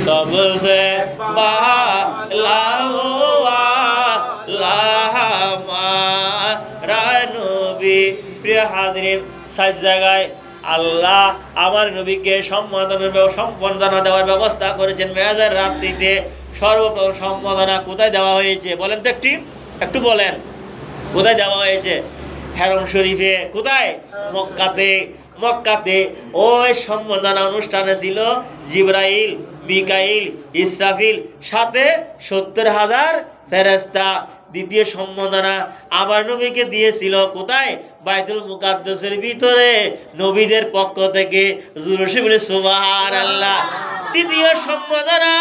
सबसे প্রিয় হাজিরিন, সাত জায়গায় আল্লাহ আমার নবীকে সম্মাননা দেওয়ার ব্যবস্থা করেছেন। মেরাজের রাত্রিতে সর্বপ্রথম সম্মাননা কোথায় দেওয়া হয়েছে বলেন তো, একটু বলেন কোথায় দেওয়া হয়েছে? হেরম শরীফে। কোথায়? মক্কাতে। ওই সম্মাননা অনুষ্ঠানে ছিল জিবরাইল, মিকাইল, ইসরাফিল, সাথে 70,000 ফেরেশতা। দ্বিতীয় সম্মাননা আমার নবীকে দিয়েছিল কোথায়? বাইতুল মুকাদ্দাসের ভিতরে নবীদের পক্ষ থেকে। জোরে বলে সুবহানাল্লাহ। তৃতীয় সম্মাননা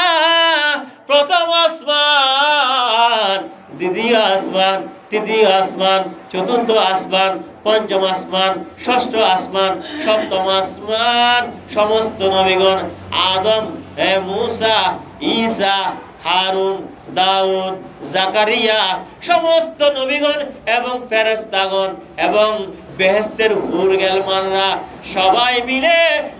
প্রথম আসমান, দ্বিতীয় আসমান, তৃতীয় আসমান, চতুর্থ আসমান, পঞ্চম আসমান, ষষ্ঠ আসমান, সপ্তম আসমান। সমস্ত নবীগণ আদম, মূসা, ঈসা, হারুন, দাউদ, জাকারিয়া, সমস্ত নবীগণ এবং ফেরেশতাগণ এবং বেহেশতের হুর গেলমানরা সবাই মিলে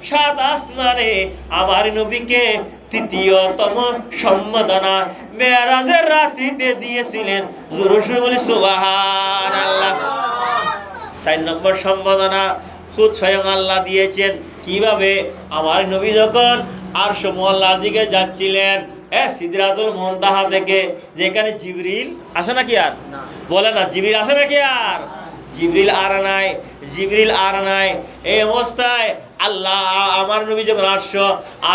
7 আসমানে আমার নবীকে তৃতীয়তম সম্মাননা মেরাজের রাত্রিতে দিয়েছিলেন। জোরে বলি সুবহানাল্লাহ। 4 নম্বর সম্মাননা খুদ স্বয়ং আল্লাহ দিয়েছেন। কিভাবে? আমার নবী যখন আরশ মহল্লার দিকে যাচ্ছিলেন, সিদরাতুল মুনতাহা থেকে, যেখানে জিবরিল আসে নাকি আর বলে না, জিবরিল আসে নাকি আর? জিবরিল আর নাই। এই অবস্থায় আল্লাহ আমার নবী যখন আরশ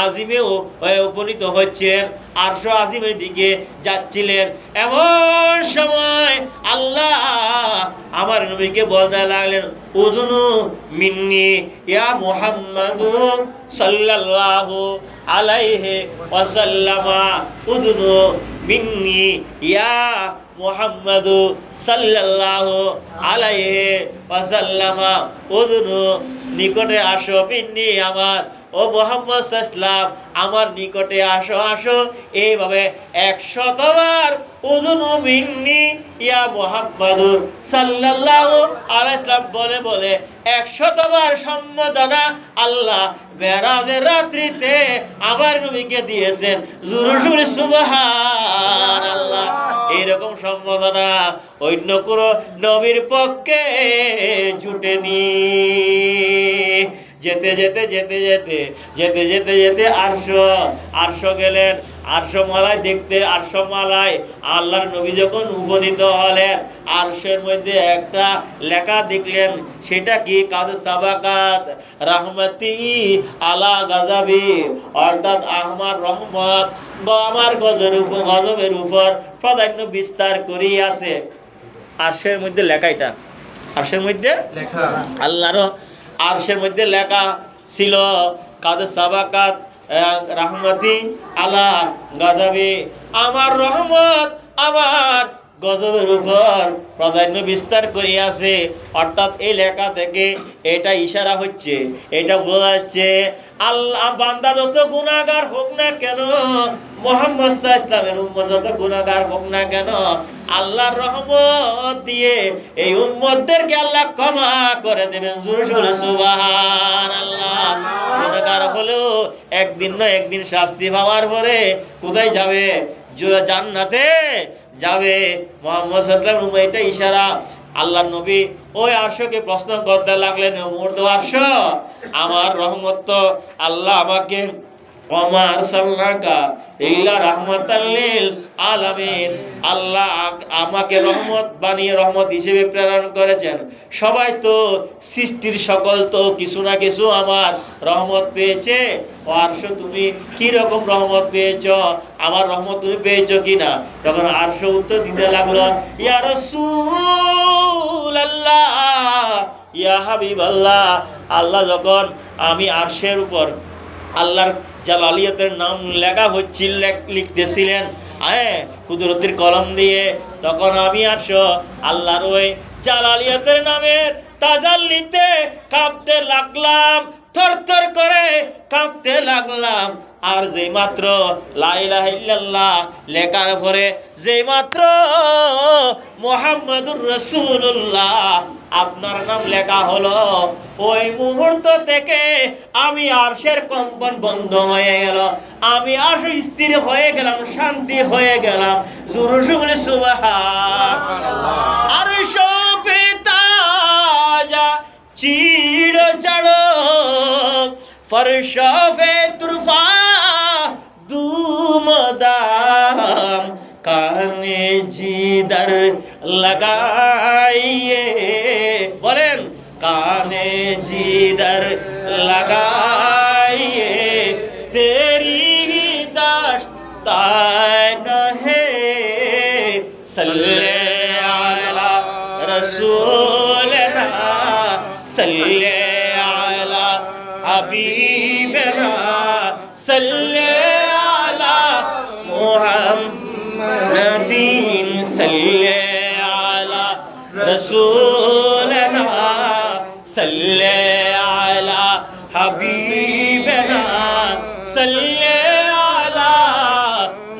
আজিমে উপনীত হচ্ছেন, আরশ আজিমের দিকে যাচ্ছিলেন, এমন সময় আল্লাহ আমার নবীকে বলতে লাগলেন, উযুনু মিন্নি ইয়া মুহাম্মাদু সাল্লাল্লাহু আলাইহি ওয়াসাল্লামা, উযুনু মিন্নি ইয়া মুহাম্মাদু সাল্লাল্লাহু আলাইহি ওয়াসাল্লামা, উযুনু নিকটে আসো, মিন্নি আমার, ও মুহাম্মদ সাল্লাল্লাহু আমার নিকটে আসো। এইভাবে 100 বার উযুনু মিন্নি ইয়া মুহাম্মাদু সাল্লাল্লাহু আলাইহি ওয়াসাল্লাম বলে 100 বার সম্মাননা আল্লাহ মেরাজের রাত্রিতে আমার নবীকে দিয়েছেন। জোরে সুবহানাল্লাহ। এরকম সম্মাননা অন্য কোন নবীর পক্ষে জুটেনি। যেতে যেতে আরশ গেলেন। আরশমালায় দেখতে, আরশমালায় আল্লাহর নবী যখন উপনীত হলেন, আরশের মধ্যে একটা লেখা দেখলেন। সেটা কি? কাদ সাবাকাত রাহমাতি আলা গাযাবি, অর্থাৎ আমার রহমত আমার গজবের উপর প্রাধান্য বিস্তার করিয়াছে। আরশের মধ্যে লেখা, এটা আরশের মধ্যে লেখা, আল্লাহর আরশের মধ্যে লেখা ছিল, কাদ সাবাকাত রাহমাতি আলা গাযাবি, আমার রহমত আমার গজবের উপর প্রাধান্য বিস্তার করিয়াছে। অর্থাৎ এই লেখা থেকে এটা ইশারা হচ্ছে, এটা বোঝা যাচ্ছে আল্লাহ বান্দা যত গুনাহগার হোক না কেন, মুহাম্মদ সাল্লাল্লাহু আলাইহি ওয়াসাল্লামের উম্মত যত গুনাহগার হোক না কেন, আল্লাহর রহমত দিয়ে এই উম্মতদেরকে আল্লাহ ক্ষমা করে দেবেন। জোরে সুবহানাল্লাহ। গুনাহগার হলেও একদিন না একদিন শাস্তি পাওয়ার পরে কোথায় যাবে? জান্নাতে যাবে। মুহাম্মদ সাল্লাল্লাহু আলাইহি ওয়াসাল্লাম এটা ইশারা। আল্লাহর নবী ওই আরশকে প্রশ্ন করতে লাগলেন, মুর্দ আরশ, আমার রহমত তো আল্লাহ আমাকে ওমা আরসালনাকা ইল্লা রাহমাতাল লিল আলামিন। আল্লাহ আমাকে রহমত বানিয়ে রহমত হিসেবে প্রেরণ করেছেন। সবাই তো সৃষ্টির সকল তো কিছু না কিছু আমার রহমত পেয়েছে। ও আরশ তুমি কি রকম রহমত পেয়েছো, আমার রহমত তুমি পেয়েছো কিনা? তখন আরশ উত্তর দিতে লাগলো, ইয়া রাসূলুল্লাহ, ইয়া হাবিবাল্লাহ। আল্লাহ যখন আমি আরশের উপর আল্লাহর জালালিয়াতের নাম লেখা হচ্ছিল, লিখতেছিলেন কুদরতের কলম দিয়ে, তখন আমি আল্লাহর ওই জালালিয়াতের নামের তাজাল্লিতে কাঁপতে লাগলাম, থরথর করে কাঁপতে লাগলাম। আর যেই মাত্র লা ইলাহা ইল্লাল্লাহ লেখার পরে যেই মাত্র মুহাম্মাদুর রাসূলুল্লাহ আপনার নাম লেখা হলো, ওই মুহূর্ত থেকে আমি আরশের কম্পন বন্ধ হয়ে গেল, আমি আরশ স্থির হয়ে গেলাম, শান্তি হয়ে গেলাম। জোরে বলে সুবহানাল্লাহ। আরশ পে তাজা চিড় চড়ো, फर्श पे तुरफा दूमदाम, काने जिदर लगाइए, बोलें काने जिदर लगाइए, तेरी दास्तान है, सल्ले अला रसूलना, सल्ले हबीबना, सल्ले अला मुहम्मदीन, सल्ले अला रसूलना, सल्ले अला हबीबना, सल्ले अला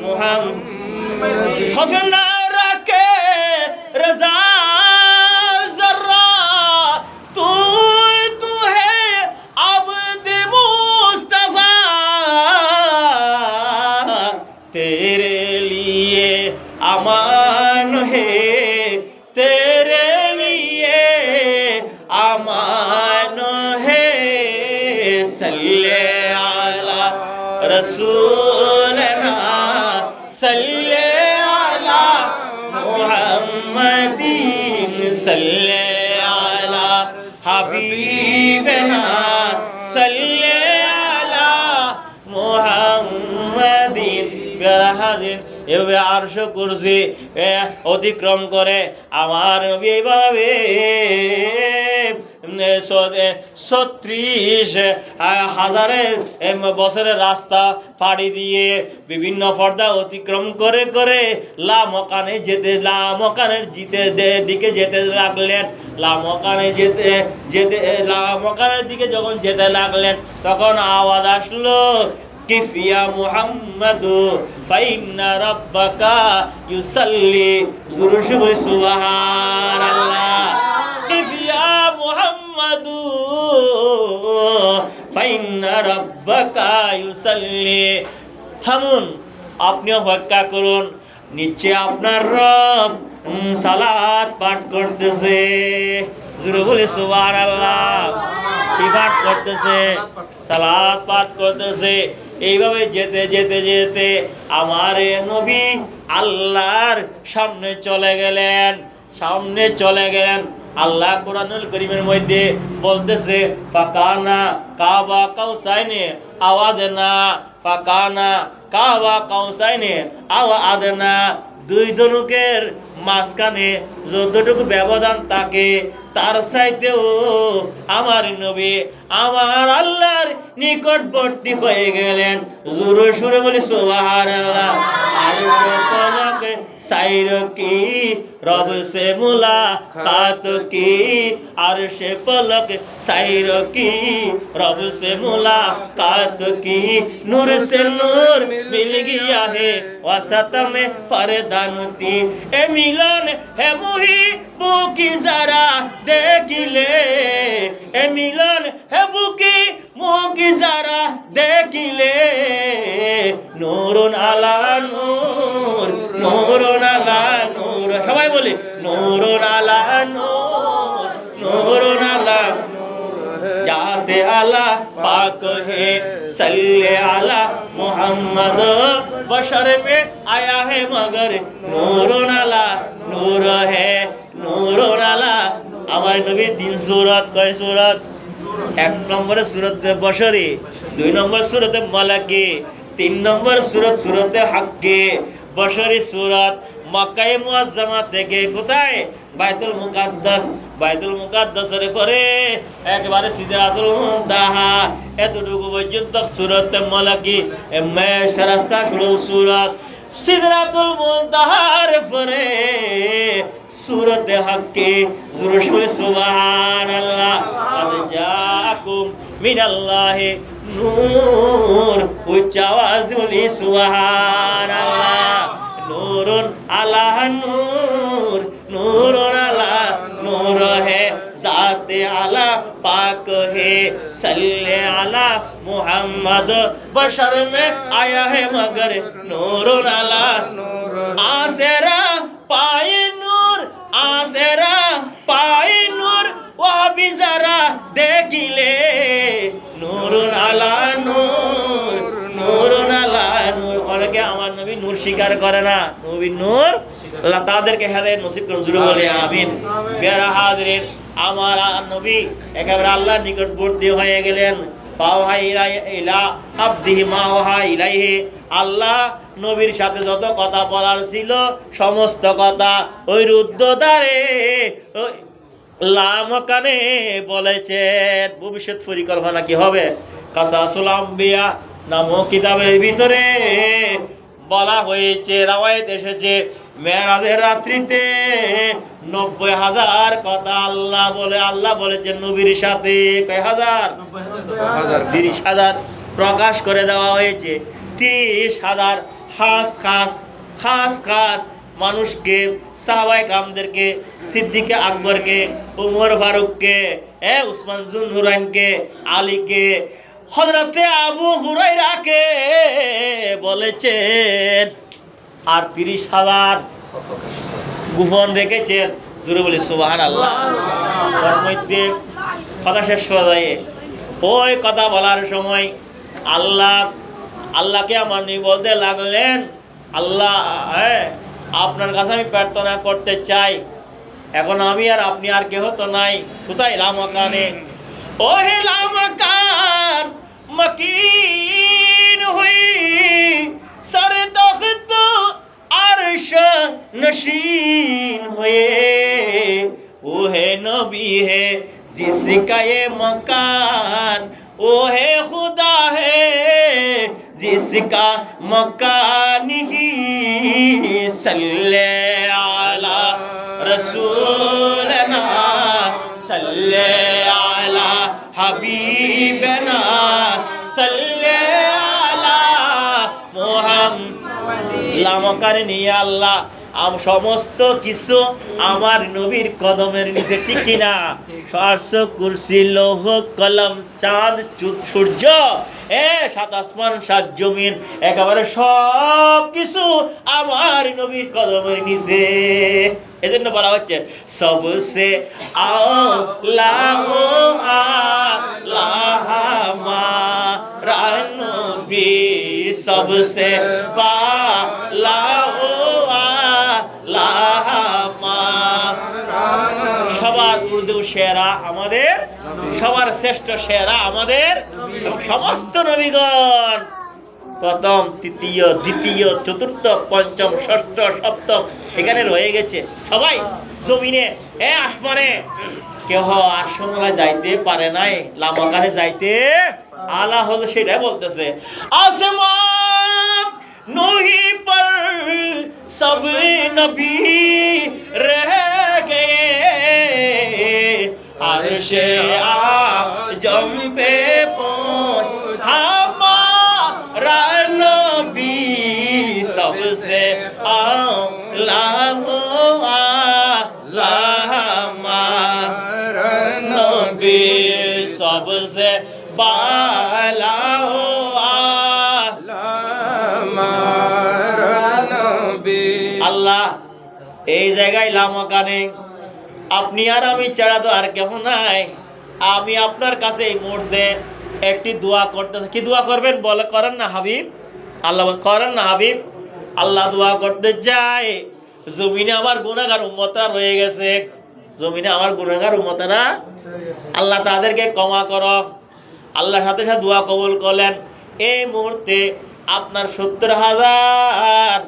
मुहम्मदीन। खफना रखे रजा तेरे लिए अमान है, तेरे लिए अमान है, सल्ले अला रसूलना, सल्ले अला मुहम्मदीन, सल्ले अला हबीबना, सल्ले अला मुहम्मदीन। এভাবে আরশ কুরসি অতিক্রম করে আমার নবী এইভাবে 36,000 বছরের রাস্তা পাড়ি দিয়ে বিভিন্ন পর্দা অতিক্রম করে করে লামকানের দিকে যেতে লাগলেন। লামকানের দিকে যখন যেতে লাগলেন তখন আওয়াজ আসলো, কিফিয়া মুহাম্মাদু ফাইন্না রাব্বাকা ইউসাল্লি, জোরে বলে সুবহানাল্লাহ। কিফিয়া মুহাম্মাদু ফাইন্না রাব্বাকা ইউসাল্লি, থামুন, আপনি অপেক্ষা করুন, নিশ্চয় আপনার রব সালাত পাঠ করতেছে। জোরে বলে সুবহানাল্লাহ। কি পাঠ করতেছে? সালাত পাঠ করতেছে। এইভাবে যেতে যেতে যেতে আমার নবী আল্লাহর সামনে চলে গেলেন। আল্লাহ কোরআনুল কারীমের মধ্যে বলতেছে, ফাকানা কাবা কাউসাইনে আও আদনা, ফাকানা কাবা কাউসাইনে আও আদনা। দুই ধনুকের মাঝখানে যতটুকু ব্যবধান থাকে তার চাইতেও আমার নবী আমার আল্লাহর নিকটবর্তী হয়ে গেলেন। জোরে সুরে বলি সুবহানাল্লাহ। আরশ পলক সাইর কি রব সে মুলাকাত কি, আরশ পলক সাইর কি রব সে মুলাকাত কি, নূর से नूर मिल गया है वसत में फरदानती, ए मिलन है मुहिबो की जरा देख ले, ए मिलन है बुकी मुँह की जरा देख ले, नूरुन अला नूर, नूरुन अला नूर, সবাই বলে নূরুন আলা নূর, নূরুন আলা নূর, যাতে जाते आला पाक है सल्ले आला मोहम्मद बशर में आया है मगर नूरुन आला नूर है नूरुन आला আমার নবী 3 সূরত কয় সূরত এক নম্বরে সূরতে বশরে দুই নম্বর সূরতে মালাকে তিন নম্বর সূরত সূরতে হাক্কে বশরি সূরত মক্কায়ে মুআজ্জামা থেকে কোথায় বাইতুল মুকাদ্দাসের পরে একেবারে সিদরাতুল মুনতাহা এতটুকু পর্যন্ত সূরতে মালাকি মেশ রাস্তা শুরু সূরত সিদরাতুল মুনতাহার পরে सूरत हक्के ज़रूर सुभान अल्लाह अद जाकुम मिनल्लाहि नूर उच्च आवाज बोली सुभान अल्लाह नूरुन अला नूर नूरुन अला नूर है जाते आला पाक है सल्ले आला मुहम्मद बशर में आया है मगर नूरुन अला नूर आसेरा पाए आसेरा पाए नूर वह भी जरा देखिले नूरुन अला नूर नूरुन अला नूर অনেকে আমার নবী নূর স্বীকার করে না নবী নূর আল্লাহ তাদেরকে হেদায়েত নসিব করুন জোরে বলে আমিন প্রিয় হাজিরিন আমার নবী একেবারে আল্লাহর নিকটবর্তী হয়ে গেলেন আল্লাহ নবীর সাথে যত কথা বলার ছিল সমস্ত কথা ওই রুদ্ধদ্বারে লামকানে বলেছেন। ভবিষ্যৎ পরিকল্পনা কি হবে কাসাসুল আম্বিয়া নামক কিতাবের ভিতরে বলা হয়েছে, রাওয়ায়াত এসেছে মেরাজের রাত্রিতে 90,000 কথা আল্লাহ বলেছেন নবীর সাথে। কয় হাজার? 30,000 প্রকাশ করে দেওয়া হয়েছে। 30,000 খাস মানুষকে, সাহাবায়ে কেরামদেরকে, সিদ্দিকে আকবরকে, উমর ফারুককে, উসমান জুন্নুরাইনকে, আলীকে, হযরতে আবু হুরায়রাকে বলেছেন। আর 30,000 গোপন রেখেছেন। জোরে বলি সুবহানাল্লাহ। তার মধ্যে কথা শেষ হয়ে যায়। ওই কথা বলার সময় আল্লাহকে আমার নবী বলতে লাগলেন, আল্লাহ আপনার কাছে আমি প্রার্থনা করতে চাই, এখন আমি আর আপনি আর কেহ তো নাই। কোথায়? লামকানে। ও হে লামকান মকিন হুই সর তখত আরশ নশীন হুয়ে ও হে নবী হে जिसका ये मकान वो है खुदा है जिसका मकान ही सल्ले आला रसूलना सल्ले आला हबीबना सल्ले आला मुहम्मद। লামকানে নিয়ে আল্লাহ সমস্ত কিছু আমার নবীর কদমের নিচে, ঠিক কিনা? আরশ, কুরসি, লৌহ কলম, চাঁদ সূর্য, 7 আসমান 7 জমিন, একেবারে সব কিছু আমার নবীর কদমের নিচে। এজন্য বলা হচ্ছে সবসে আলা নবী সবসে বালা সবার উর্দু সেরা আমাদের, সবার শ্রেষ্ঠ সেরা আমাদের, এবং সমস্ত নবীগণ প্রথম, তৃতীয়, দ্বিতীয়, চতুর্থ, পঞ্চম, ষষ্ঠ, সপ্তম এখানে রয়ে গেছে। সবাই জমিনে আসমানে কেহ আরশমলা যাইতে পারে নাই, লামকানে যাইতে আলা হল সেটাই বলতেছে। আসমান নহি পর सब नबी रह गए अर्शे आजम पे पहुंच हमारा नबी सबसे आला हमारा नबी सबसे बाला আল্লাহ এই জায়গায় লামকানে আপনি আর আমি ছাড়া তো আর কেউ নাই। আমি আপনার কাছে এই মুহূর্তে একটি দোয়া করতে, কি দোয়া করবেন বলে, করেন না হাবিব, আল্লাহ করেন না হাবিব। আল্লাহ দোয়া করতে যায়, জমিনে আমার গুনাহগার উম্মতরা রয়ে গেছে, জমিনে আমার গুনাহগার উম্মতরা, আল্লাহ তাদেরকে ক্ষমা করো। আল্লাহ সাথে সাথে দোয়া কবুল করলেন। এই মুহূর্তে আপনার 70,000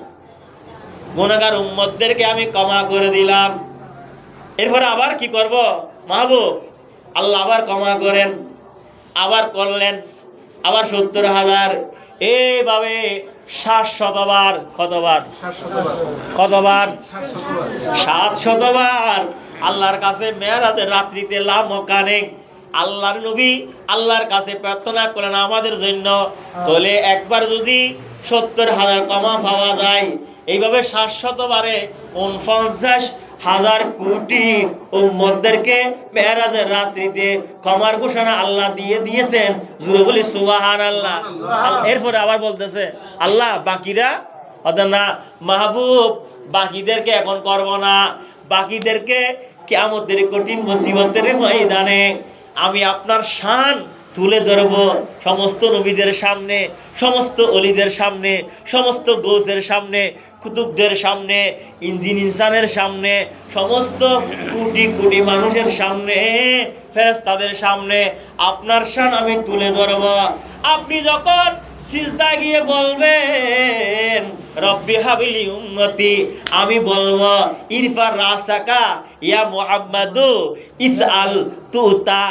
গুনাহগার উম্মতদেরকে আমি ক্ষমা করে দিলাম। এরপরে আবার কি করব মাহবুব? আল্লাহ আবার ক্ষমা করেন, আবার করলেন, আবার 70,000, এইভাবে 700 বার। কতবার? 700 বার আল্লাহর কাছে মেরাজের রাত্রিতে লামকানে আল্লাহর নবী আল্লাহর কাছে প্রার্থনা করেন আমাদের জন্য। তাহলে একবার যদি 70,000 ক্ষমা পাওয়া যায়, এইভাবে 700 বারে 49,000 কোটি উম্মতদেরকে মেরাজের রাত্রিতে ক্ষমার ঘোষণা আল্লাহ দিয়ে দিয়েছেন। জোরে বলি সুবহানাল্লাহ। এরপরে আবার বলতেছে আল্লাহ বাকিরা, অর্থাৎ না মাহবুব, বাকিদেরকে এখন করব না, বাকিদেরকে কিয়ামতের কঠিন মুসিবতের ময়দানে আমি আপনার শান তুলে ধরব, সমস্ত নবীদের সামনে, সমস্ত ওলিদের সামনে, সমস্ত গৌসের সামনে, কুতুবদের সামনে, ইনসানের সামনে, সমস্ত কোটি কোটি মানুষের সামনে, ফেরেশতাদের সামনে আপনার শান আমি তুলে ধরব। আপনি যখন সিজদা গিয়ে বলবেন রব্বি হাবিলি উম্মতি, আমি বলবো ইরফা রাসাকা ইয়া মুহাম্মাদু ইসআল তুতা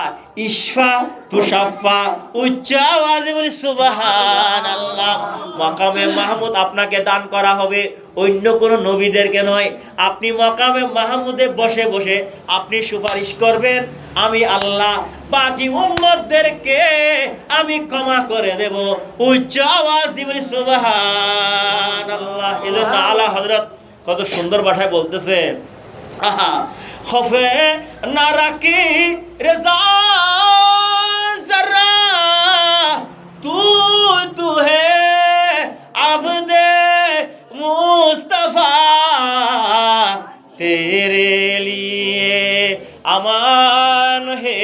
ইশফা তুশাফা, উচ্চ আওয়াজে বলি সুবহানাল্লাহ। মাকামে মাহমুদ আপনাকে দান করা হবে, অন্য কোন নবীদেরকে নয়। আপনি মাকামে মাহমুদে বসে বসে আপনি সুপারিশ করবেন, আমি আল্লাহ বাকি উম্মতদেরকে আমি ক্ষমা করে দেব। উচ্চ আওয়াজ দিয়ে বলি সুবহানাল্লাহ। এজন্য আলা হযরত কত সুন্দর ভাষায় বলতেছে, আহা খফে না রাখি রেজা জরা তু হে আবদে মুস্তফা, তেরে লিয়ে আমান হে,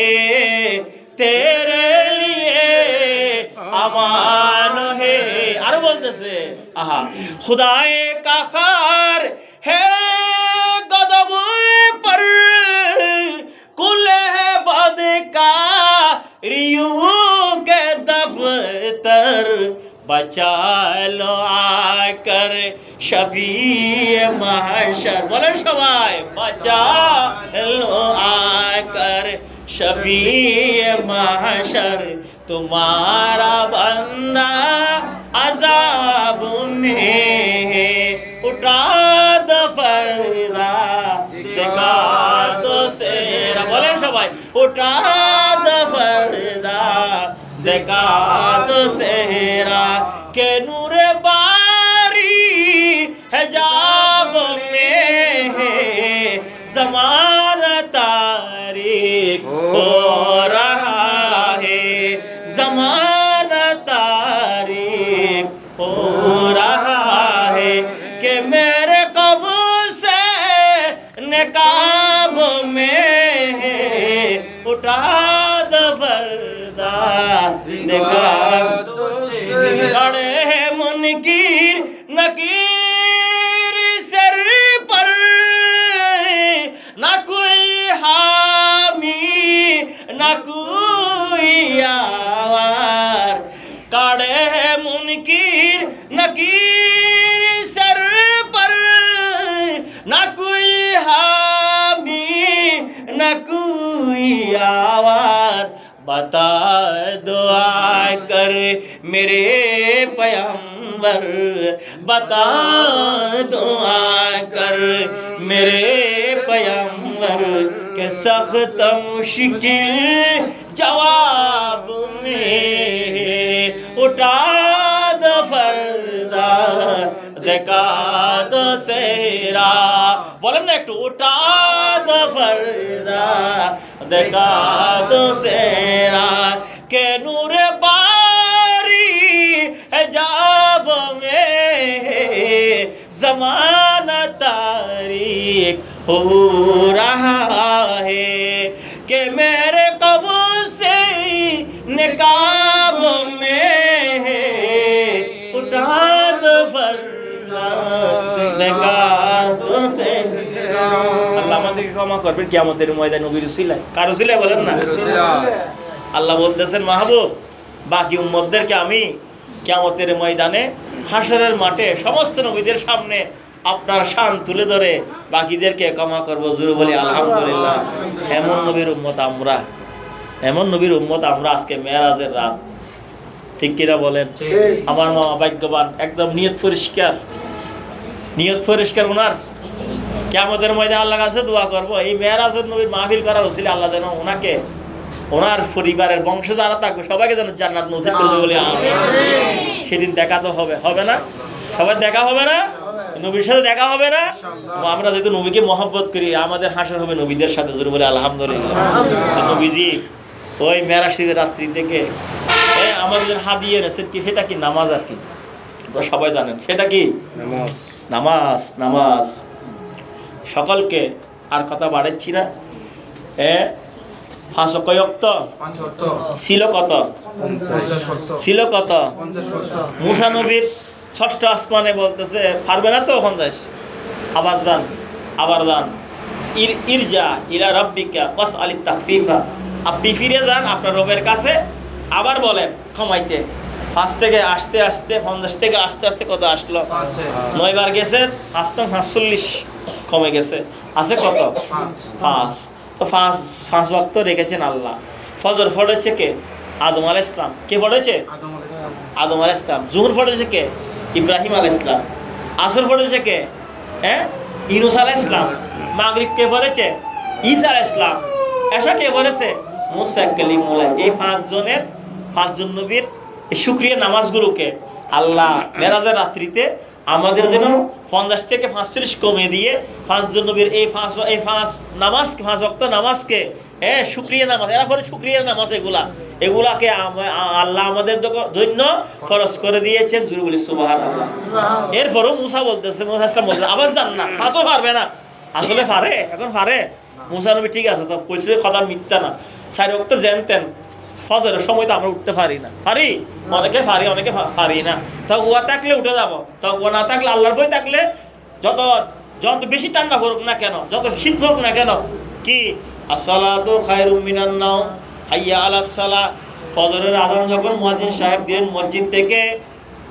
তেরে লিয়ে আমান হে। আরো বলতেছে আহা খুদায়ে কা খার হে গদব পর কুলে বদ কা রিয়ু কে দফতর, बचा लो आकर शफीए महशर। बोले सबाई बचा लो आकर शफीए महशर, तुम्हारा बंदा अजाब में उठा दो पर्दा दिखा दो सेरा। बोले सबाई उठा दो पर्दा दिखा दो सेरा, के नूरे बारी हिजाब में ज़माना तारीक हो रहा है, ज़माना तारीक हो रहा है, कि मेरे कब्र से नकाब में उठा दो पर्दा दिखा दो। खड़े हैं मुनकीर नकीर सर पर, ना कोई हामी ना कोई आवार। खड़े हैं मुनकीर नकीर सर पर, ना कोई हामी ना कोई आवार। बता दुआ कर मेरे पैगंबर, बता दुआ कर मेरे पैगंबर, के सख्त मुश्किल जवाब में उठा दो पर्दा दिखा दो सेरा। बोलें ना एकटू, उठा दो पर्दा दिखा दो सेरा, के नूर बारी हिजाब में ज़माना तारीक हो रहा है, कि मेरे कब्र बेकाब में है उठा दो আল্লাহ আমাদেরকে ক্ষমা করবেন কিয়ামতের ময়দানে নবীর উসিলায়। কার উসিলায় বলেন না? আল্লাহ বলতেছেন মাহবুব বাকি উম্মতদেরকে আমি কিয়ামতের ময়দানে হাসরের মাঠে সমস্ত নবীদের সামনে আপনার শান তুলে ধরে বাকিদেরকে ক্ষমা করবো। জোরে বলি আলহামদুলিল্লাহ। এমন নবীর উম্মত আমরা, এমন নবীর উম্মত আমরা আজকে মেরাজের রাত। ঠিক কিনা বলেন? আমার মামা ভাগ্যবান, একদম নিয়ত পরিষ্কার, নিয়ত পরিষ্কার ওনার। কিয়ামতের ময়দানে আল্লাহর কাছে দোয়া করব এই মেরাজের নবীর মাহফিল করার উসিলে আল্লাহ যেন ওনাকে, ওনার পরিবারের বংশ যারা থাকবে সবাইকে যেন জান্নাত নসিব করে বলে আমিন। সেদিন দেখা তো হবে, হবে না? সবাই দেখা হবে না? নবীর সাথে দেখা হবে না? আমরা যেহেতু নবীকে মহব্বত করি আমাদের হাসর হবে নবীদের সাথে। জোরে বলে আলহামদুলিল্লাহ। নবীজি ওই মেরাজ শরীফের রাত্রি থেকে আমাদের হাদিয়ে এনেছেন কি, সেটা কি? নামাজ। আর কি সবাই জানেন সেটা কি? নামাজ। নামাজ সকলকে আর কথা বাড়াচ্ছি না। 5 ওয়াক্ত ছিল কত? ছিল কত? মুসা নবীর 6ষ্ঠ আসমানে বলতেছে পারবে না তো, ওখান যাস, আবার যান, আবার যান। ইরজা ইলা রাব্বিকা ওয়াসআলিত তাখফিফা, আপনি ফিরে যান আপনার রবের কাছে, আবার বলেন ক্ষমাইতে। 5 থেকে আসতে আসতে 50 থেকে আস্তে আস্তে কত আসলো? 9 বার গেছে, 545 কমে গেছে, আছে কত? 5। তো 5 ওয়াক্ত রেখেছেন আল্লাহ। ফজর পড়েছে কে? আদম আলাইহিস সালাম। কে পড়েছে? আদম আলাইহিস সালাম। জোহর পড়েছে কে? ইব্রাহিম আলাইহিস সালাম। আসর পড়েছে কে? ইউনূস আলাইহিস সালাম। মাগরিব কে পড়েছে? ঈসা আলাইহিস সালাম। এশা কে পড়েছে? মুসা কালিমুল্লাহ। এই 5 জনের, 5 জন নবীর এই শুকরিয়া নামাজগুলোকে আল্লাহ মেরাজের রাত্রিতে আমাদের জন্য 50 থেকে 45 কমে দিয়ে 5 জন নবীর এই 5 নামাজ, 5 ওয়াক্ত নামাজকে শুকরিয়া নামাজ, এরা পরে শুকরিয়া নামাজ, এগুলাকে আল্লাহ আমাদের জন্য ফরজ করে দিয়েছেন। জোরে বলি সুবহানাল্লাহ। এরপরও মুসা বলতেছে, মুসা আসলাম বলতেছে আবার যান না, 5ও পারবে না। আসলে পারে, এখন পারে। মুসা নবী ঠিক আছে তো কইছে কথা মিথ্যা না। 4 ওয়াক্ত জানতেন, ফজরের সময় তো আমরা উঠতে পারি না, পারি অনেকে পারি, অনেকে পারি না। তা ওয়া থাকলে উঠে যাব, তা ওয়া না থাকলে আল্লাহর বই থাকলে যত বেশি ঠান্ডা পড়ুক না কেন, যত শীত পড়ুক না কেন, কি আসসালাতু খায়রুম মিনান নাওম, হাইয়া আলাস সালাহ। ফজরের আযান যখন মুয়াজ্জিন সাহেব দিলেন মসজিদ থেকে,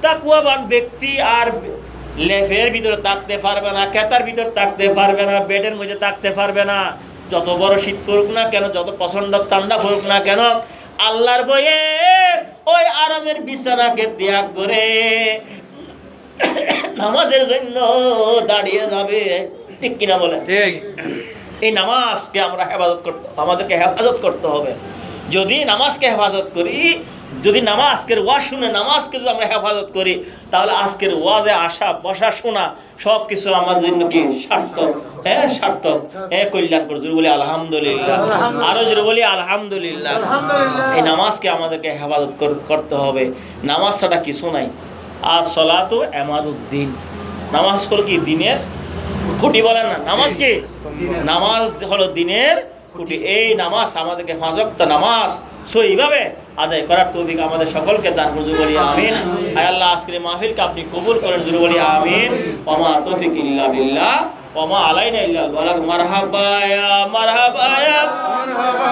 তাকওয়াবান ব্যক্তি আর লেফের ভিতরে থাকতে পারবে না, খেতার ভিতর থাকতে পারবে না, বেডের মধ্যে থাকতে পারবে না। যত বড় শীত পড়ুক না কেন, যত প্রচন্ড ঠান্ডা পড়ুক না কেন, আল্লাহর বয়ে ওই আরামের বিছানাকে ত্যাগ করে নামাজের জন্য দাঁড়িয়ে যাবে। ঠিক কিনা বলে? ঠিক। এই নামাজকে আমরা হেফাজত করতে, আমাদেরকে হেফাজত করতে হবে। যদি নামাজকে হেফাজত করি, যদি নামাজকের ওয়াজ শুনে নামাজকে যদি আমরা হেফাজত করি, তাহলে আজকের ওয়াজে আসা বসা শোনা সব কিছু আমাদের জন্য কি সার্থক, সার্থক, কল্যাণকর। জোরে বলি আলহামদুলিল্লাহ। আরো জোরে বলি আলহামদুলিল্লাহ। এই নামাজকে আমাদেরকে হেফাজত করতে হবে। নামাজ ছাড়া কিছু নাই। আর সলাতু ইমাদুদ্দিন, নামাজ হলো কি দিনের খুঁটি, বলেন না? নামাজ কি? নামাজ হলো দিনের খুঁটি। এই নামাজ আমাদেরকে 5 ওয়াক্ত নামাজ সহিভাবে আদায় করার তৌফিক আমাদের সকলকে দান করুন। জোরে বলি আমিন। আয় আল্লাহ আজকের মাহফিলকে আপনি কবুল করেন। জোরে বলি আমিন। ওয়া মা তৌফিক ইল্লা বিল্লাহ ওয়া মা আলাইনা ইল্লাল বালাগ। মারহাবা ইয়া মারহাবা ইয়া মারহাবা।